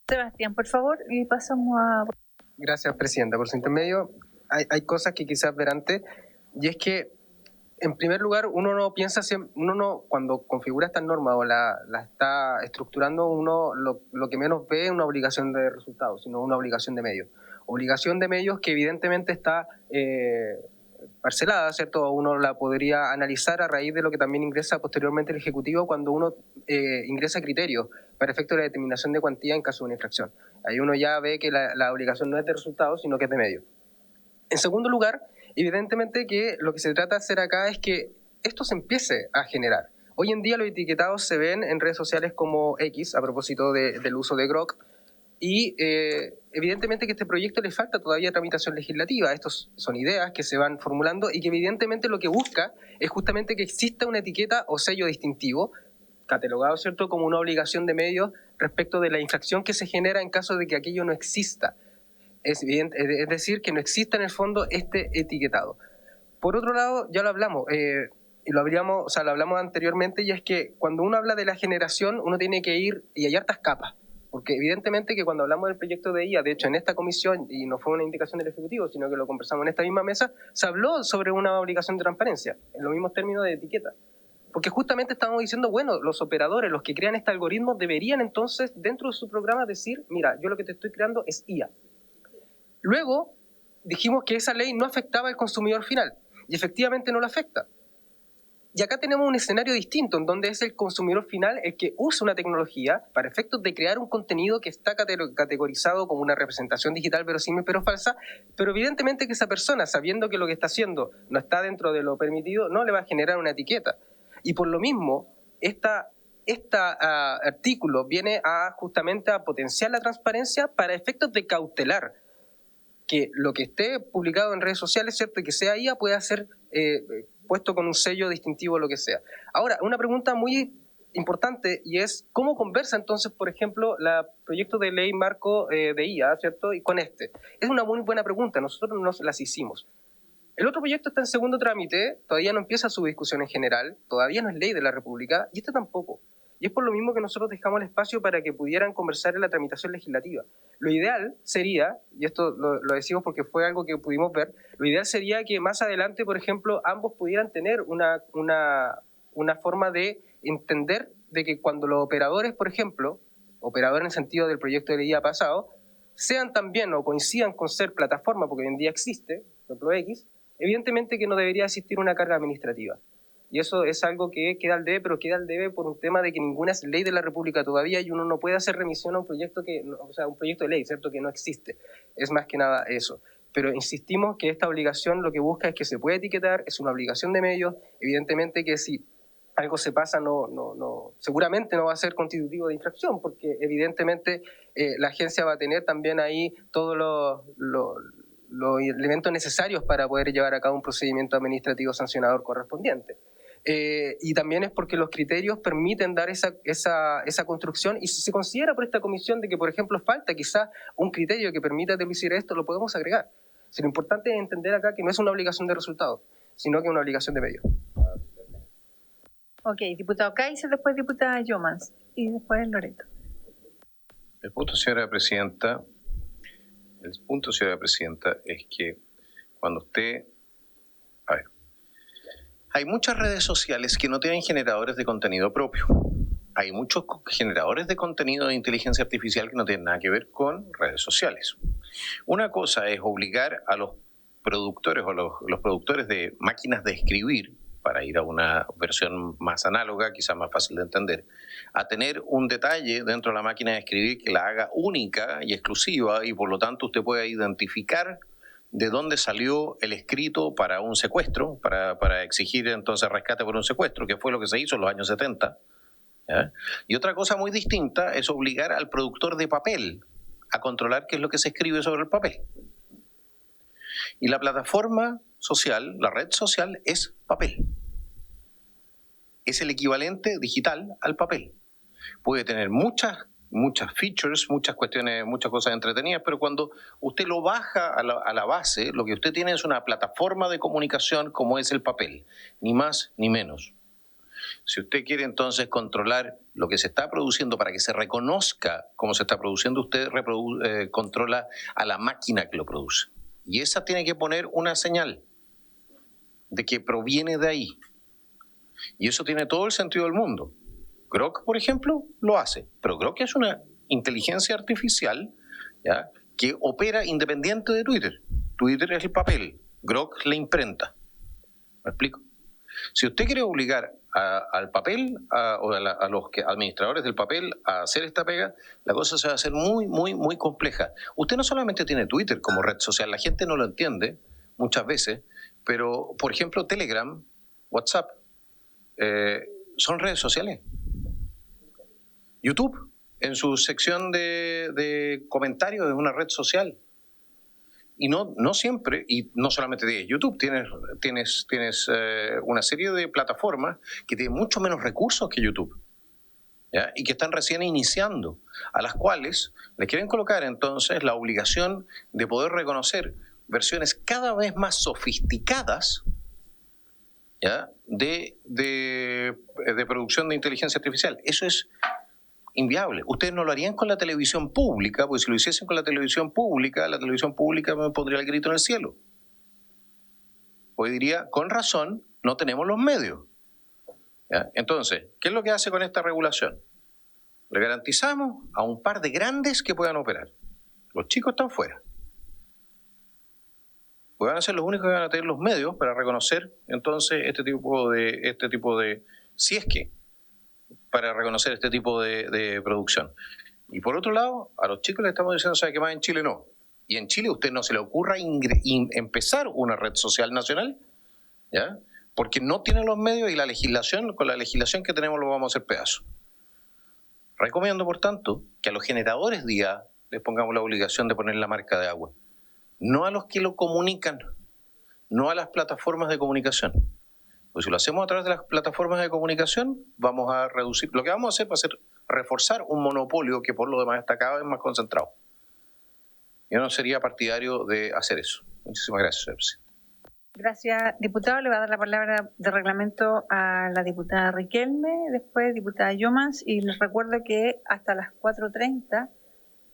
Sebastián, por favor, y pasamos a... Gracias, Presidenta. Por su intermedio, hay cosas que quizás ver antes, y es que en primer lugar, uno no piensa, cuando configura estas normas o la está estructurando, uno lo que menos ve es una obligación de resultados, sino una obligación de medios. Obligación de medios que evidentemente está parcelada, ¿cierto? Uno la podría analizar a raíz de lo que también ingresa posteriormente el Ejecutivo cuando uno ingresa criterios para efecto de la determinación de cuantía en caso de una infracción. Ahí uno ya ve que la obligación no es de resultados, sino que es de medios. En segundo lugar, evidentemente que lo que se trata de hacer acá es que esto se empiece a generar. Hoy en día los etiquetados se ven en redes sociales como X, a propósito del uso de Grok, y evidentemente que a este proyecto le falta todavía tramitación legislativa. Estos son ideas que se van formulando y que evidentemente lo que busca es justamente que exista una etiqueta o sello distintivo, catalogado, ¿cierto?, como una obligación de medios respecto de la infracción que se genera en caso de que aquello no exista. Es decir, que no exista en el fondo este etiquetado. Por otro lado, ya lo hablamos, y lo hablamos anteriormente, y es que cuando uno habla de la generación, uno tiene que ir, y hay hartas capas, porque evidentemente que cuando hablamos del proyecto de IA, de hecho en esta comisión, y no fue una indicación del Ejecutivo, sino que lo conversamos en esta misma mesa, se habló sobre una obligación de transparencia, en los mismos términos de etiqueta. Porque justamente estábamos diciendo, bueno, los operadores, los que crean este algoritmo, deberían entonces, dentro de su programa, decir, mira, yo lo que te estoy creando es IA. Luego dijimos que esa ley no afectaba al consumidor final, y efectivamente no lo afecta. Y acá tenemos un escenario distinto, en donde es el consumidor final el que usa una tecnología para efectos de crear un contenido que está categorizado como una representación digital verosímil pero falsa, pero evidentemente que esa persona, sabiendo que lo que está haciendo no está dentro de lo permitido, no le va a generar una etiqueta. Y por lo mismo, este artículo viene justamente a potenciar la transparencia para efectos de cautelar que lo que esté publicado en redes sociales, ¿cierto?, y que sea IA, pueda ser puesto con un sello distintivo o lo que sea. Ahora, una pregunta muy importante, y es ¿cómo conversa entonces, por ejemplo, el proyecto de ley marco de IA, ¿cierto?, y con este? Es una muy buena pregunta, nosotros nos las hicimos. El otro proyecto está en segundo trámite, todavía no empieza su discusión en general, todavía no es ley de la República, y este tampoco. Y es por lo mismo que nosotros dejamos el espacio para que pudieran conversar en la tramitación legislativa. Lo ideal sería, y esto lo decimos porque fue algo que pudimos ver, lo ideal sería que más adelante, por ejemplo, ambos pudieran tener una forma de entender de que cuando los operadores, por ejemplo, operadores en el sentido del proyecto de ley pasado, sean también o coincidan con ser plataforma, porque hoy en día existe, por ejemplo X, evidentemente que no debería existir una carga administrativa. Y eso es algo que queda al debe, pero queda al debe por un tema de que ninguna es ley de la República todavía y uno no puede hacer remisión a un proyecto un proyecto de ley, ¿cierto?, que no existe. Es más que nada eso. Pero insistimos que esta obligación lo que busca es que se pueda etiquetar, es una obligación de medios, evidentemente que si algo se pasa seguramente no va a ser constitutivo de infracción, porque evidentemente la agencia va a tener también ahí todos los elementos necesarios para poder llevar a cabo un procedimiento administrativo sancionador correspondiente. Y también es porque los criterios permiten dar esa construcción, y si se considera por esta comisión de que, por ejemplo, falta quizás un criterio que permita deducir esto, lo podemos agregar. Si lo importante es entender acá que no es una obligación de resultados, sino que es una obligación de medios. Ok, diputado Kaiser, después diputada Yomans y después Loreto. El punto, señora presidenta, es que cuando usted... A ver, hay muchas redes sociales que no tienen generadores de contenido propio. Hay muchos generadores de contenido de inteligencia artificial que no tienen nada que ver con redes sociales. Una cosa es obligar a los productores o los productores de máquinas de escribir, para ir a una versión más análoga, quizás más fácil de entender, a tener un detalle dentro de la máquina de escribir que la haga única y exclusiva, y por lo tanto usted pueda identificar de dónde salió el escrito para un secuestro, para exigir entonces rescate por un secuestro, que fue lo que se hizo en los años 70. ¿Ya? Y otra cosa muy distinta es obligar al productor de papel a controlar qué es lo que se escribe sobre el papel. Y la plataforma social, la red social, es papel. Es el equivalente digital al papel. Puede tener muchas features, muchas cuestiones, muchas cosas entretenidas, pero cuando usted lo baja a la base, lo que usted tiene es una plataforma de comunicación como es el papel, ni más ni menos. Si usted quiere entonces controlar lo que se está produciendo para que se reconozca cómo se está produciendo, usted controla a la máquina que lo produce. Y esa tiene que poner una señal. de que proviene de ahí. Y eso tiene todo el sentido del mundo. Grok, por ejemplo, lo hace, pero Grok es una inteligencia artificial, ¿ya?, que opera independiente de Twitter. Twitter es el papel, Grok la imprenta. ¿Me explico? Si usted quiere obligar al papel o a los administradores del papel a hacer esta pega, la cosa se va a hacer muy, muy, muy compleja. Usted no solamente tiene Twitter como red social, la gente no lo entiende muchas veces, pero, por ejemplo, Telegram, WhatsApp, son redes sociales. YouTube, en su sección de comentarios, es una red social. Y no siempre, y no solamente de YouTube, tienes una serie de plataformas que tienen mucho menos recursos que YouTube, ¿ya?, y que están recién iniciando, a las cuales les quieren colocar entonces la obligación de poder reconocer versiones cada vez más sofisticadas, ¿ya?, de producción de inteligencia artificial. Eso es inviable. Ustedes no lo harían con la televisión pública, porque si lo hiciesen con la televisión pública me pondría el grito en el cielo. Hoy diría, con razón, no tenemos los medios. ¿Ya? Entonces, ¿qué es lo que hace con esta regulación? Le garantizamos a un par de grandes que puedan operar. Los chicos están fuera. Pues van a ser los únicos que van a tener los medios para reconocer entonces este tipo de si es que para reconocer este tipo de producción. Y por otro lado, a los chicos les estamos diciendo, ¿sabe qué más? En Chile no. Y en Chile a usted no se le ocurra empezar una red social nacional, ¿ya?, porque no tienen los medios y la legislación, con la legislación que tenemos lo vamos a hacer pedazos. Recomiendo, por tanto, que a los generadores de IA les pongamos la obligación de poner la marca de agua. No a los que lo comunican, no a las plataformas de comunicación. Pues si lo hacemos a través de las plataformas de comunicación, vamos a reducir. Lo que vamos a hacer va a ser reforzar un monopolio que por lo demás está cada vez más concentrado. Yo no sería partidario de hacer eso. Muchísimas gracias, señor presidente. Gracias, diputado. Le voy a dar la palabra de reglamento a la diputada Riquelme, después diputada Llomas, y les recuerdo que hasta las 4:30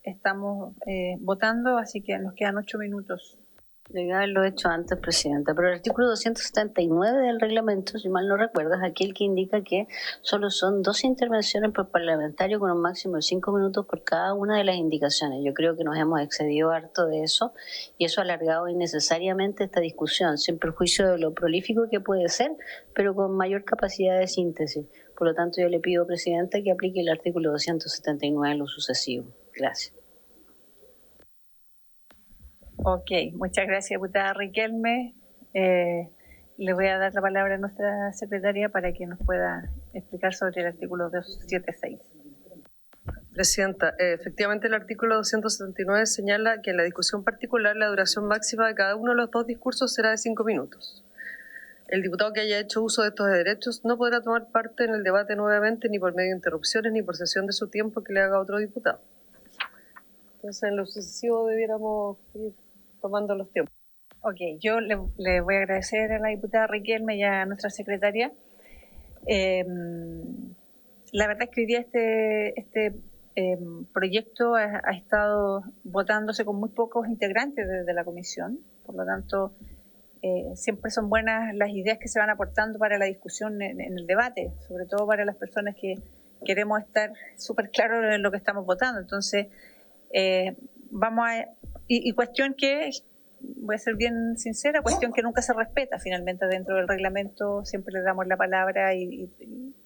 estamos votando, así que nos quedan 8 minutos. Debía haberlo hecho antes, Presidenta, pero el artículo 279 del reglamento, si mal no recuerdo, es aquel que indica que solo son 2 intervenciones por parlamentario con un máximo de 5 minutos por cada una de las indicaciones. Yo creo que nos hemos excedido harto de eso y eso ha alargado innecesariamente esta discusión, sin perjuicio de lo prolífico que puede ser, pero con mayor capacidad de síntesis. Por lo tanto, yo le pido, Presidenta, que aplique el artículo 279 en lo sucesivo. Gracias. Ok, muchas gracias, diputada Riquelme. Le voy a dar la palabra a nuestra secretaria para que nos pueda explicar sobre el artículo 276. Presidenta, efectivamente el artículo 279 señala que en la discusión particular la duración máxima de cada uno de los 2 discursos será de 5 minutos. El diputado que haya hecho uso de estos derechos no podrá tomar parte en el debate nuevamente ni por medio de interrupciones ni por cesión de su tiempo que le haga otro diputado. Entonces, en lo sucesivo debiéramos ir tomando los tiempos. Ok, yo le voy a agradecer a la diputada Riquelme y a nuestra secretaria. La verdad es que hoy día este proyecto ha estado votándose con muy pocos integrantes desde la comisión, por lo tanto siempre son buenas las ideas que se van aportando para la discusión en el debate, sobre todo para las personas que queremos estar súper claros en lo que estamos votando. Entonces, y cuestión que, voy a ser bien sincera, cuestión que nunca se respeta finalmente dentro del reglamento, siempre le damos la palabra y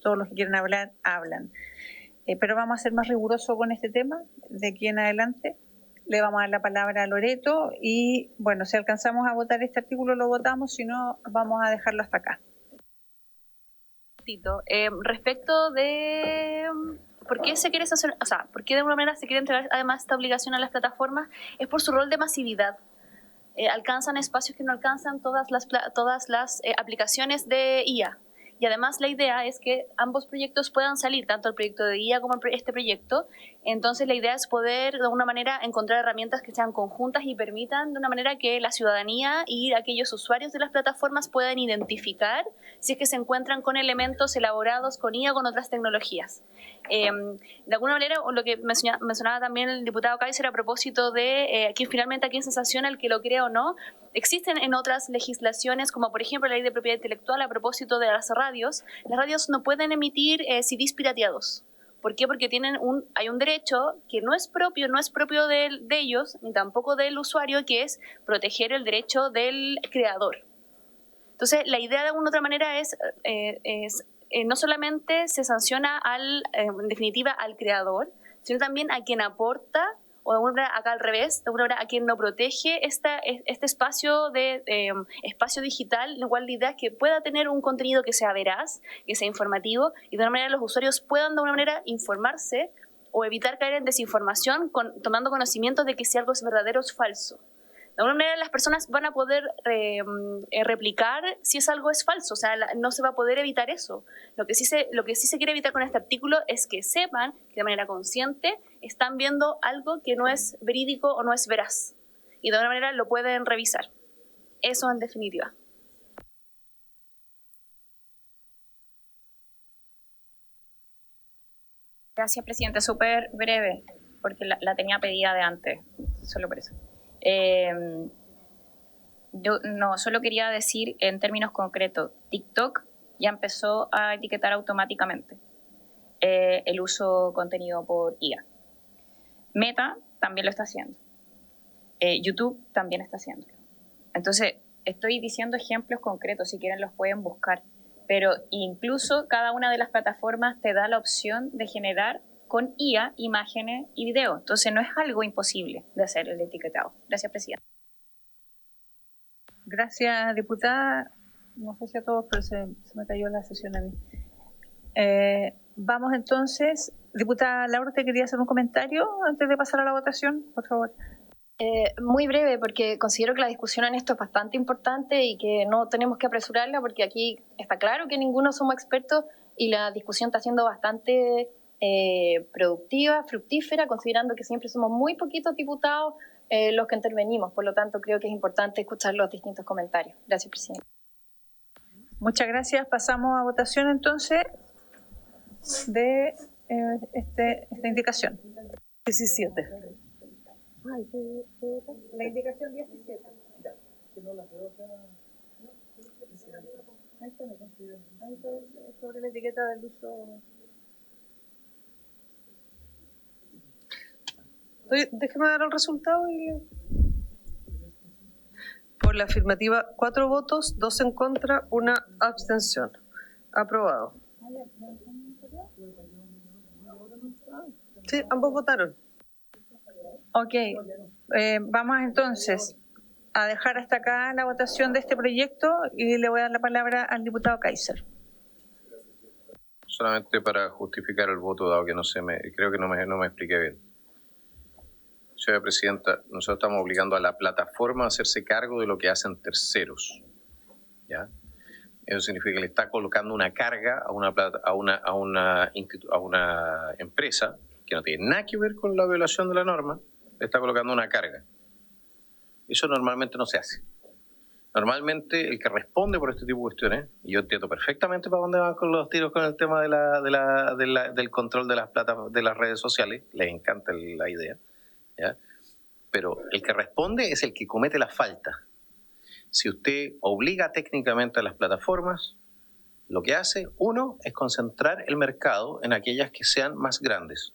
todos los que quieren hablar, hablan. Pero vamos a ser más rigurosos con este tema de aquí en adelante. Le vamos a dar la palabra a Loreto y, bueno, si alcanzamos a votar este artículo lo votamos, si no, vamos a dejarlo hasta acá. Respecto de por qué se quiere sancionar, o sea, por qué de alguna manera se quiere entregar además esta obligación a las plataformas, es por su rol de masividad. Alcanzan espacios que no alcanzan todas las aplicaciones de IA. y además la idea es que ambos proyectos puedan salir, tanto el proyecto de guía como este proyecto. Entonces la idea es poder de alguna manera encontrar herramientas que sean conjuntas y permitan de una manera que la ciudadanía y aquellos usuarios de las plataformas puedan identificar si es que se encuentran con elementos elaborados con IA o con otras tecnologías. De alguna manera, lo que mencionaba también el diputado Kaiser a propósito de aquí finalmente aquí en sensación el que lo crea o no, existen en otras legislaciones, como por ejemplo la ley de propiedad intelectual a propósito de las radios no pueden emitir CDs pirateados. ¿Por qué? Porque hay un derecho que no es propio de ellos, ni tampoco del usuario, que es proteger el derecho del creador. Entonces, la idea de alguna otra manera es no solamente se sanciona en definitiva al creador, sino también a quien aporta, o de alguna manera acá al revés, de alguna manera a quien no protege este espacio espacio digital, en el cual la idea es que pueda tener un contenido que sea veraz, que sea informativo, y de alguna manera los usuarios puedan de alguna manera informarse o evitar caer en desinformación tomando conocimiento de que si algo es verdadero o es falso. De alguna manera las personas van a poder replicar si algo es falso, o sea, no se va a poder evitar eso. Lo que sí se quiere evitar con este artículo es que sepan que de manera consciente están viendo algo que no es verídico o no es veraz. Y de alguna manera lo pueden revisar. Eso en definitiva. Gracias, Presidente. Súper breve, porque la tenía pedida de antes, solo por eso. Yo solo quería decir en términos concretos, TikTok ya empezó a etiquetar automáticamente el uso de contenido por IA. Meta también lo está haciendo. YouTube también está haciendo. Entonces, estoy diciendo ejemplos concretos, si quieren los pueden buscar, pero incluso cada una de las plataformas te da la opción de generar con IA imágenes y video. Entonces no es algo imposible de hacer el etiquetado. Gracias, Presidenta. Gracias, diputada. No sé si a todos, pero se me cayó la sesión a mí. Vamos entonces. Diputada Laura, ¿te quería hacer un comentario antes de pasar a la votación? Por favor. Muy breve, porque considero que la discusión en esto es bastante importante y que no tenemos que apresurarla, porque aquí está claro que ninguno somos expertos y la discusión está siendo bastante productiva, fructífera, considerando que siempre somos muy poquitos diputados los que intervenimos. Por lo tanto, creo que es importante escuchar los distintos comentarios. Gracias, Presidenta. Muchas gracias. Pasamos a votación entonces de esta indicación. 17. La indicación 17. Sobre la etiqueta del uso. Déjeme dar el resultado. Por la afirmativa, 4 votos, 2 en contra, 1 abstención. Aprobado. Sí, ambos votaron. Ok, vamos entonces a dejar hasta acá la votación de este proyecto y le voy a dar la palabra al diputado Kaiser. Solamente para justificar el voto, dado que creo que no me expliqué bien. Señora Presidenta, nosotros estamos obligando a la plataforma a hacerse cargo de lo que hacen terceros, ¿ya? Eso significa que le está colocando una carga a una empresa que no tiene nada que ver con la violación de la norma, le está colocando una carga. Eso normalmente no se hace. Normalmente el que responde por este tipo de cuestiones, y yo entiendo perfectamente para dónde van con los tiros con el tema del control de las redes sociales, les encanta la idea, ¿ya? Pero el que responde es el que comete la falta. Si usted obliga técnicamente a las plataformas, lo que hace, uno, es concentrar el mercado en aquellas que sean más grandes.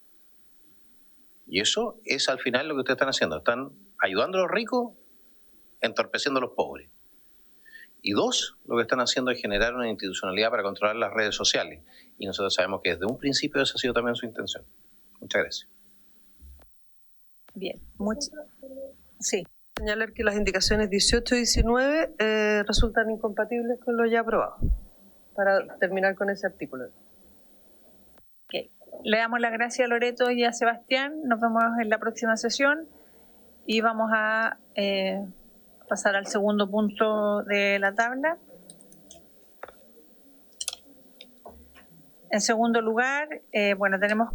Y eso es al final lo que ustedes están haciendo. Están ayudando a los ricos, entorpeciendo a los pobres. Y dos, lo que están haciendo es generar una institucionalidad para controlar las redes sociales. Y nosotros sabemos que desde un principio esa ha sido también su intención. Muchas gracias. Bien, sí. Señalar que las indicaciones 18 y 19 resultan incompatibles con lo ya aprobado. Para terminar con ese artículo. Okay. Le damos las gracias a Loreto y a Sebastián. Nos vemos en la próxima sesión y vamos a pasar al segundo punto de la tabla. En segundo lugar, tenemos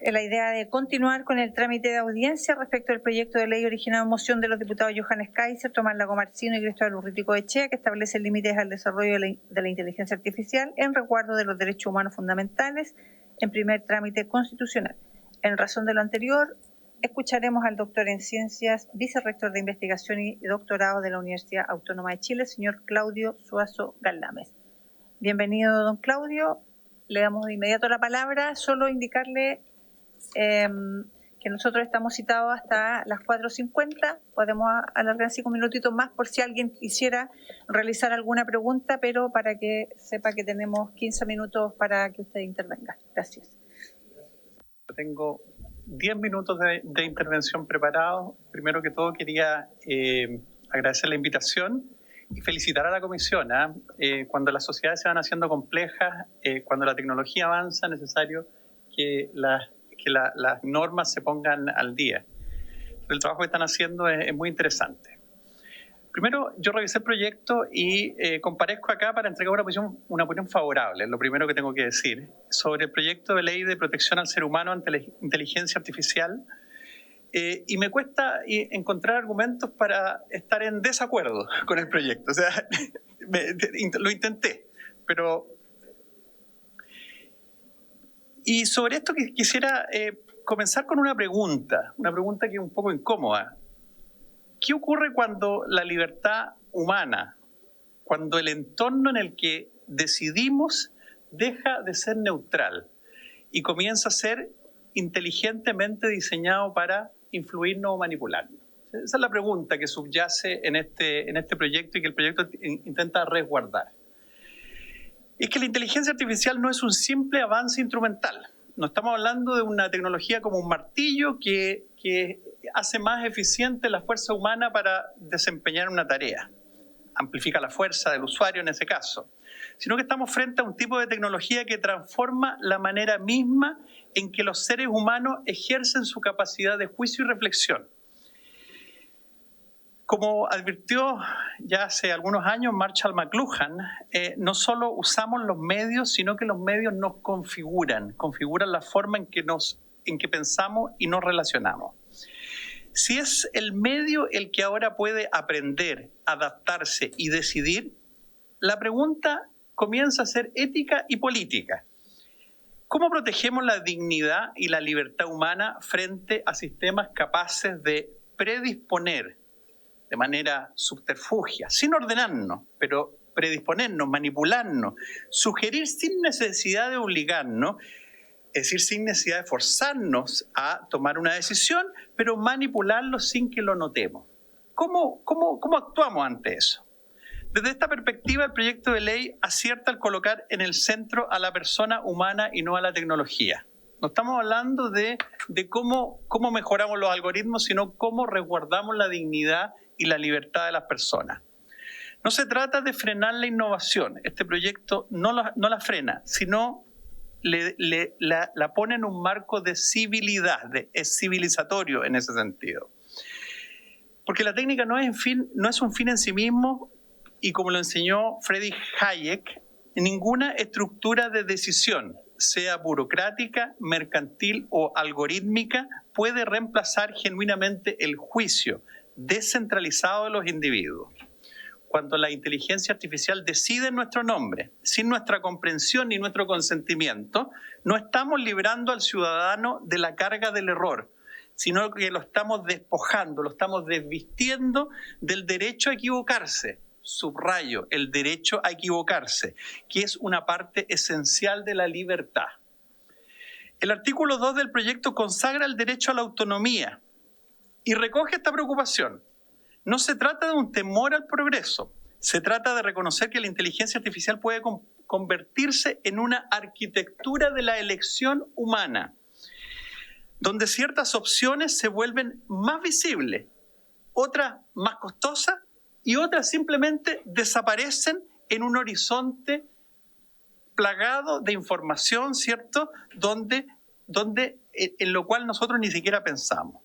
la idea de continuar con el trámite de audiencia respecto del proyecto de ley originado en moción de los diputados Johannes Kaiser, Tomás Lagomarcino y Cristóbal Urruticoechea, que establece límites al desarrollo de la inteligencia artificial en resguardo de los derechos humanos fundamentales en primer trámite constitucional. En razón de lo anterior, escucharemos al doctor en Ciencias, vicerrector de Investigación y Doctorado de la Universidad Autónoma de Chile, señor Claudio Suazo Galdames. Bienvenido, don Claudio. Le damos de inmediato la palabra. Solo indicarle que nosotros estamos citados hasta las 4:50. Podemos alargar 5 minutitos más por si alguien quisiera realizar alguna pregunta, pero para que sepa que tenemos 15 minutos para que usted intervenga. Gracias. Tengo 10 minutos de intervención preparados. Primero que todo quería agradecer la invitación y felicitar a la comisión. Cuando las sociedades se van haciendo complejas, cuando la tecnología avanza, es necesario que las normas se pongan al día. El trabajo que están haciendo es muy interesante. Primero, yo revisé el proyecto y comparezco acá para entregar una opinión favorable, lo primero que tengo que decir, sobre el proyecto de ley de protección al ser humano ante la inteligencia artificial. Y me cuesta encontrar argumentos para estar en desacuerdo con el proyecto. O sea, lo intenté, pero... Y sobre esto quisiera comenzar con una pregunta que es un poco incómoda. ¿Qué ocurre cuando la libertad humana, cuando el entorno en el que decidimos deja de ser neutral y comienza a ser inteligentemente diseñado para influirnos o manipularnos? Esa es la pregunta que subyace en este proyecto y que el proyecto intenta resguardar. Es que la inteligencia artificial no es un simple avance instrumental. No estamos hablando de una tecnología como un martillo que hace más eficiente la fuerza humana para desempeñar una tarea. Amplifica la fuerza del usuario en ese caso. Sino que estamos frente a un tipo de tecnología que transforma la manera misma en que los seres humanos ejercen su capacidad de juicio y reflexión. Como advirtió ya hace algunos años Marshall McLuhan, no solo usamos los medios, sino que los medios nos configuran la forma en que pensamos y nos relacionamos. Si es el medio el que ahora puede aprender, adaptarse y decidir, la pregunta comienza a ser ética y política. ¿Cómo protegemos la dignidad y la libertad humana frente a sistemas capaces de predisponer de manera subterfugia, sin ordenarnos, pero predisponernos, manipularnos, sugerir sin necesidad de obligarnos, es decir, sin necesidad de forzarnos a tomar una decisión, pero manipularlo sin que lo notemos? ¿Cómo actuamos ante eso? Desde esta perspectiva, el proyecto de ley acierta al colocar en el centro a la persona humana y no a la tecnología. No estamos hablando de cómo mejoramos los algoritmos, sino cómo resguardamos la dignidad y la libertad de las personas. No se trata de frenar la innovación. Este proyecto no la frena, sino la pone en un marco de civilidad, es civilizatorio en ese sentido. Porque la técnica no es un fin en sí mismo, y como lo enseñó Friedrich Hayek, ninguna estructura de decisión, sea burocrática, mercantil o algorítmica, puede reemplazar genuinamente el juicio descentralizado de los individuos. Cuando la inteligencia artificial decide en nuestro nombre, sin nuestra comprensión ni nuestro consentimiento, no estamos librando al ciudadano de la carga del error, sino que lo estamos despojando, lo estamos desvistiendo del derecho a equivocarse. Subrayo, el derecho a equivocarse, que es una parte esencial de la libertad. El artículo 2 del proyecto consagra el derecho a la autonomía y recoge esta preocupación. No se trata de un temor al progreso, se trata de reconocer que la inteligencia artificial puede convertirse en una arquitectura de la elección humana, donde ciertas opciones se vuelven más visibles, otras más costosas y otras simplemente desaparecen en un horizonte plagado de información, ¿cierto?, en lo cual nosotros ni siquiera pensamos.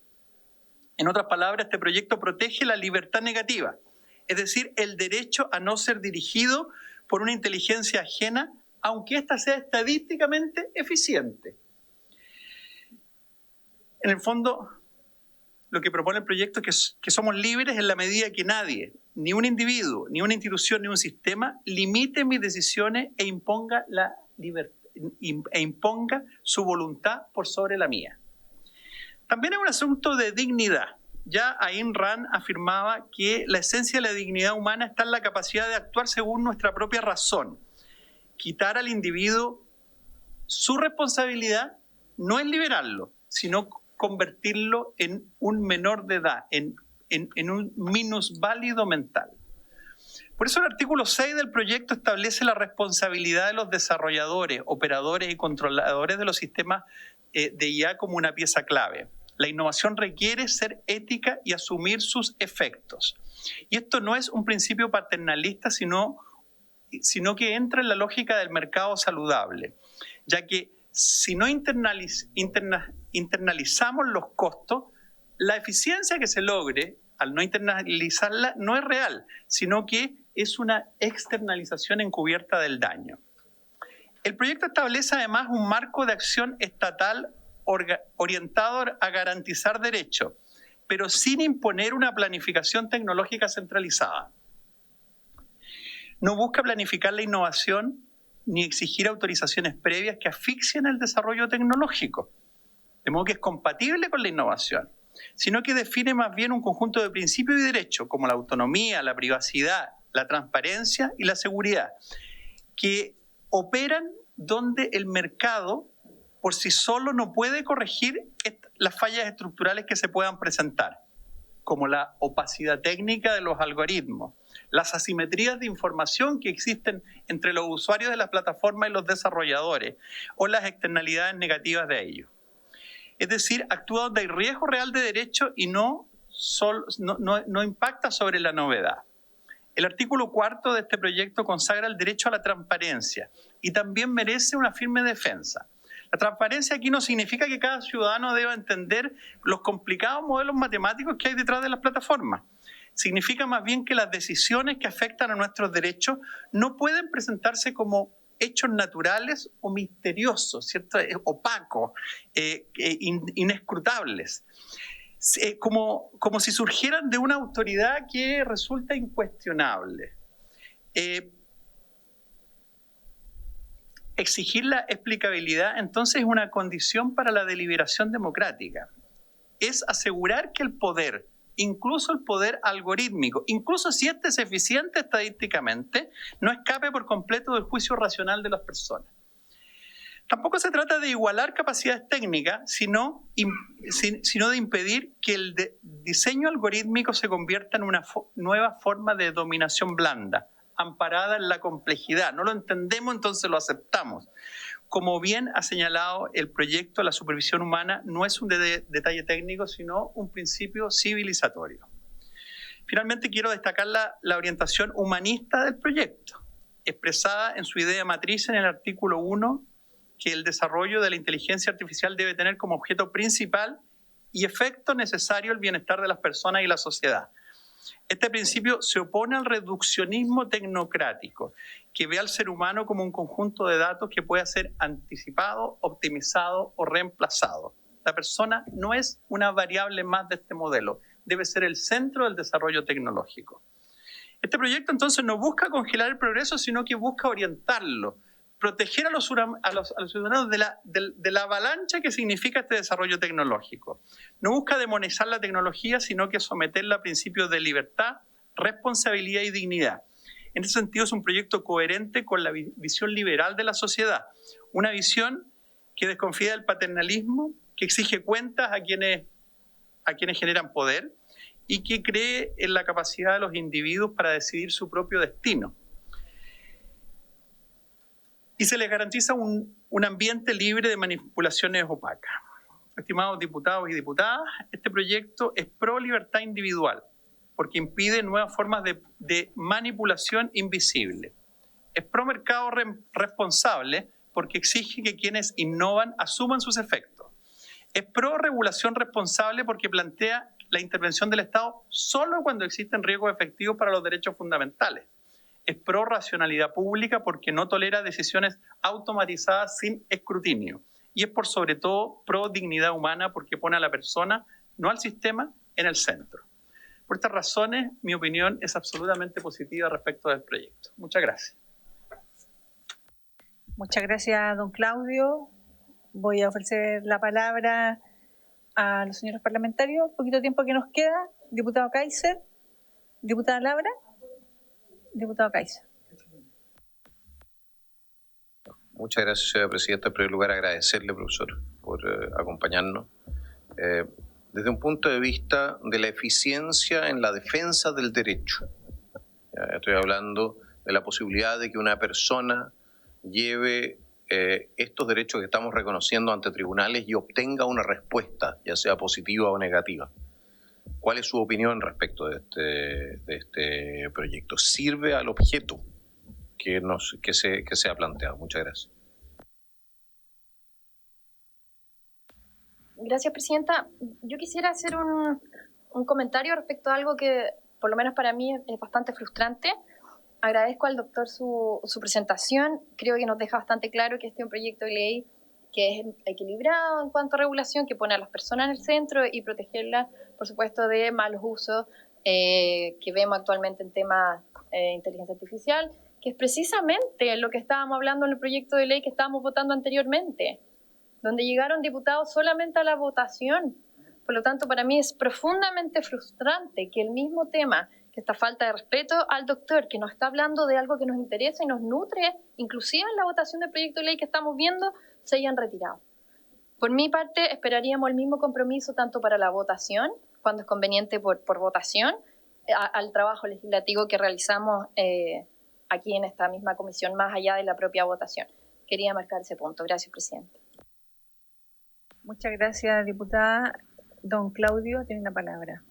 En otras palabras, este proyecto protege la libertad negativa, es decir, el derecho a no ser dirigido por una inteligencia ajena aunque ésta sea estadísticamente eficiente. En el fondo, lo que propone el proyecto es que somos libres en la medida que nadie, ni un individuo, ni una institución, ni un sistema, limite mis decisiones e imponga su voluntad por sobre la mía. También es un asunto de dignidad. Ya Ayn Rand afirmaba que la esencia de la dignidad humana está en la capacidad de actuar según nuestra propia razón. Quitar al individuo su responsabilidad no es liberarlo, sino convertirlo en un menor de edad, en un minusválido mental. Por eso el artículo 6 del proyecto establece la responsabilidad de los desarrolladores, operadores y controladores de los sistemas de IA como una pieza clave. La innovación requiere ser ética y asumir sus efectos. Y esto no es un principio paternalista, sino que entra en la lógica del mercado saludable, ya que si no internalizamos los costos, la eficiencia que se logre al no internalizarla no es real, sino que es una externalización encubierta del daño. El proyecto establece además un marco de acción estatal orientado a garantizar derechos, pero sin imponer una planificación tecnológica centralizada. No busca planificar la innovación ni exigir autorizaciones previas que asfixien el desarrollo tecnológico, de modo que es compatible con la innovación, sino que define más bien un conjunto de principios y derechos como la autonomía, la privacidad, la transparencia y la seguridad, que operan donde el mercado por sí solo no puede corregir las fallas estructurales que se puedan presentar, como la opacidad técnica de los algoritmos, las asimetrías de información que existen entre los usuarios de las plataformas y los desarrolladores, o las externalidades negativas de ellos. Es decir, actúa donde hay riesgo real de derecho y no impacta sobre la novedad. El artículo 4 de este proyecto consagra el derecho a la transparencia y también merece una firme defensa. La transparencia aquí no significa que cada ciudadano deba entender los complicados modelos matemáticos que hay detrás de las plataformas. Significa más bien que las decisiones que afectan a nuestros derechos no pueden presentarse como hechos naturales o misteriosos, ¿cierto? Opacos, inescrutables. Como si surgieran de una autoridad que resulta incuestionable. Exigir la explicabilidad, entonces, es una condición para la deliberación democrática. Es asegurar que el poder, incluso el poder algorítmico, incluso si este es eficiente estadísticamente, no escape por completo del juicio racional de las personas. Tampoco se trata de igualar capacidades técnicas, sino de impedir que el diseño algorítmico se convierta en una nueva forma de dominación blanda, amparada en la complejidad. No lo entendemos, entonces lo aceptamos. Como bien ha señalado el proyecto, la supervisión humana no es un detalle técnico, sino un principio civilizatorio. Finalmente, quiero destacar la orientación humanista del proyecto, expresada en su idea matriz en el artículo 1, que el desarrollo de la inteligencia artificial debe tener como objeto principal y efecto necesario el bienestar de las personas y la sociedad. Este principio se opone al reduccionismo tecnocrático, que ve al ser humano como un conjunto de datos que puede ser anticipado, optimizado o reemplazado. La persona no es una variable más de este modelo, debe ser el centro del desarrollo tecnológico. Este proyecto entonces no busca congelar el progreso, sino que busca orientarlo, proteger a los ciudadanos de la avalancha que significa este desarrollo tecnológico. No busca demonizar la tecnología, sino que someterla a principios de libertad, responsabilidad y dignidad. En ese sentido, es un proyecto coherente con la visión liberal de la sociedad, una visión que desconfía del paternalismo, que exige cuentas a quienes generan poder y que cree en la capacidad de los individuos para decidir su propio destino. Y se les garantiza un ambiente libre de manipulaciones opacas. Estimados diputados y diputadas, este proyecto es pro libertad individual, porque impide nuevas formas de manipulación invisible. Es pro mercado responsable, porque exige que quienes innovan asuman sus efectos. Es pro regulación responsable, porque plantea la intervención del Estado solo cuando existen riesgos efectivos para los derechos fundamentales. es pro racionalidad pública porque no tolera decisiones automatizadas sin escrutinio. Y es por sobre todo pro dignidad humana porque pone a la persona, no al sistema, en el centro. Por estas razones, mi opinión es absolutamente positiva respecto del proyecto. Muchas gracias. Muchas gracias, don Claudio. Voy a ofrecer la palabra a los señores parlamentarios. Poquito tiempo que nos queda. Diputado Kaiser. Diputada Labra. Diputado Kaiser. Muchas gracias, señora presidenta. En primer lugar, agradecerle, profesor, por acompañarnos. Desde un punto de vista de la eficiencia en la defensa del derecho. Estoy hablando de la posibilidad de que una persona lleve estos derechos que estamos reconociendo ante tribunales y obtenga una respuesta, ya sea positiva o negativa. ¿Cuál es su opinión respecto de este proyecto? ¿Sirve al objeto que se ha planteado? Muchas gracias. Gracias, presidenta. Yo quisiera hacer un comentario respecto a algo que, por lo menos para mí, es bastante frustrante. Agradezco al doctor su presentación. Creo que nos deja bastante claro que este es un proyecto de ley que es equilibrado en cuanto a regulación, que pone a las personas en el centro y protegerlas, por supuesto, de malos usos que vemos actualmente en temas de inteligencia artificial, que es precisamente lo que estábamos hablando en el proyecto de ley que estábamos votando anteriormente, donde llegaron diputados solamente a la votación. Por lo tanto, para mí es profundamente frustrante que el mismo tema, que esta falta de respeto al doctor, que nos está hablando de algo que nos interesa y nos nutre, inclusive en la votación del proyecto de ley que estamos viendo, se hayan retirado. Por mi parte, esperaríamos el mismo compromiso tanto para la votación, cuando es conveniente por votación, al trabajo legislativo que realizamos aquí en esta misma comisión, más allá de la propia votación. Quería marcar ese punto. Gracias, presidente. Muchas gracias, diputada. Don Claudio, tiene la palabra.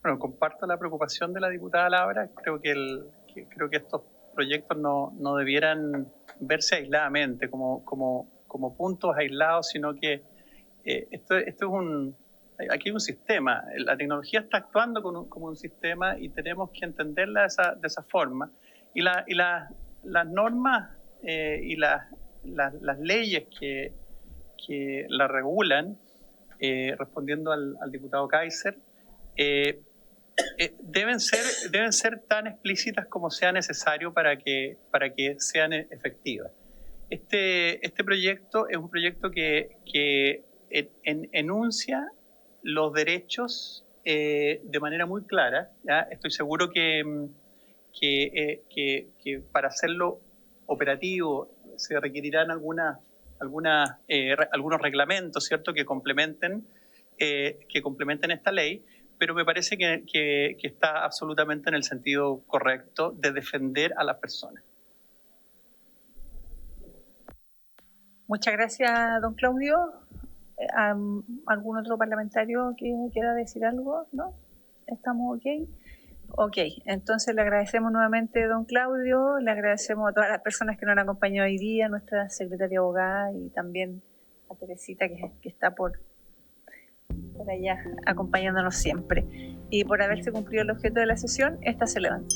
Bueno, comparto la preocupación de la diputada Labra. Creo que estos proyectos no debieran verse aisladamente, como puntos aislados, sino que esto es aquí hay un sistema. La tecnología está actuando como un sistema y tenemos que entenderla de esa forma. Y las normas y las leyes que la regulan, respondiendo al diputado Kaiser, deben ser tan explícitas como sea necesario para que sean efectivas. Este proyecto es un proyecto que enuncia los derechos de manera muy clara, ¿ya? Estoy seguro que para hacerlo operativo se requerirán algunos reglamentos, ¿cierto?, que complementen esta ley, pero me parece que está absolutamente en el sentido correcto de defender a las personas. Muchas gracias, don Claudio. ¿Algún otro parlamentario que quiera decir algo? ¿No? ¿Estamos ok? Ok, entonces le agradecemos nuevamente a don Claudio, le agradecemos a todas las personas que nos han acompañado hoy día, nuestra secretaria abogada y también a Teresita que está por allá acompañándonos siempre. Y por haberse cumplido el objeto de la sesión, esta se levanta.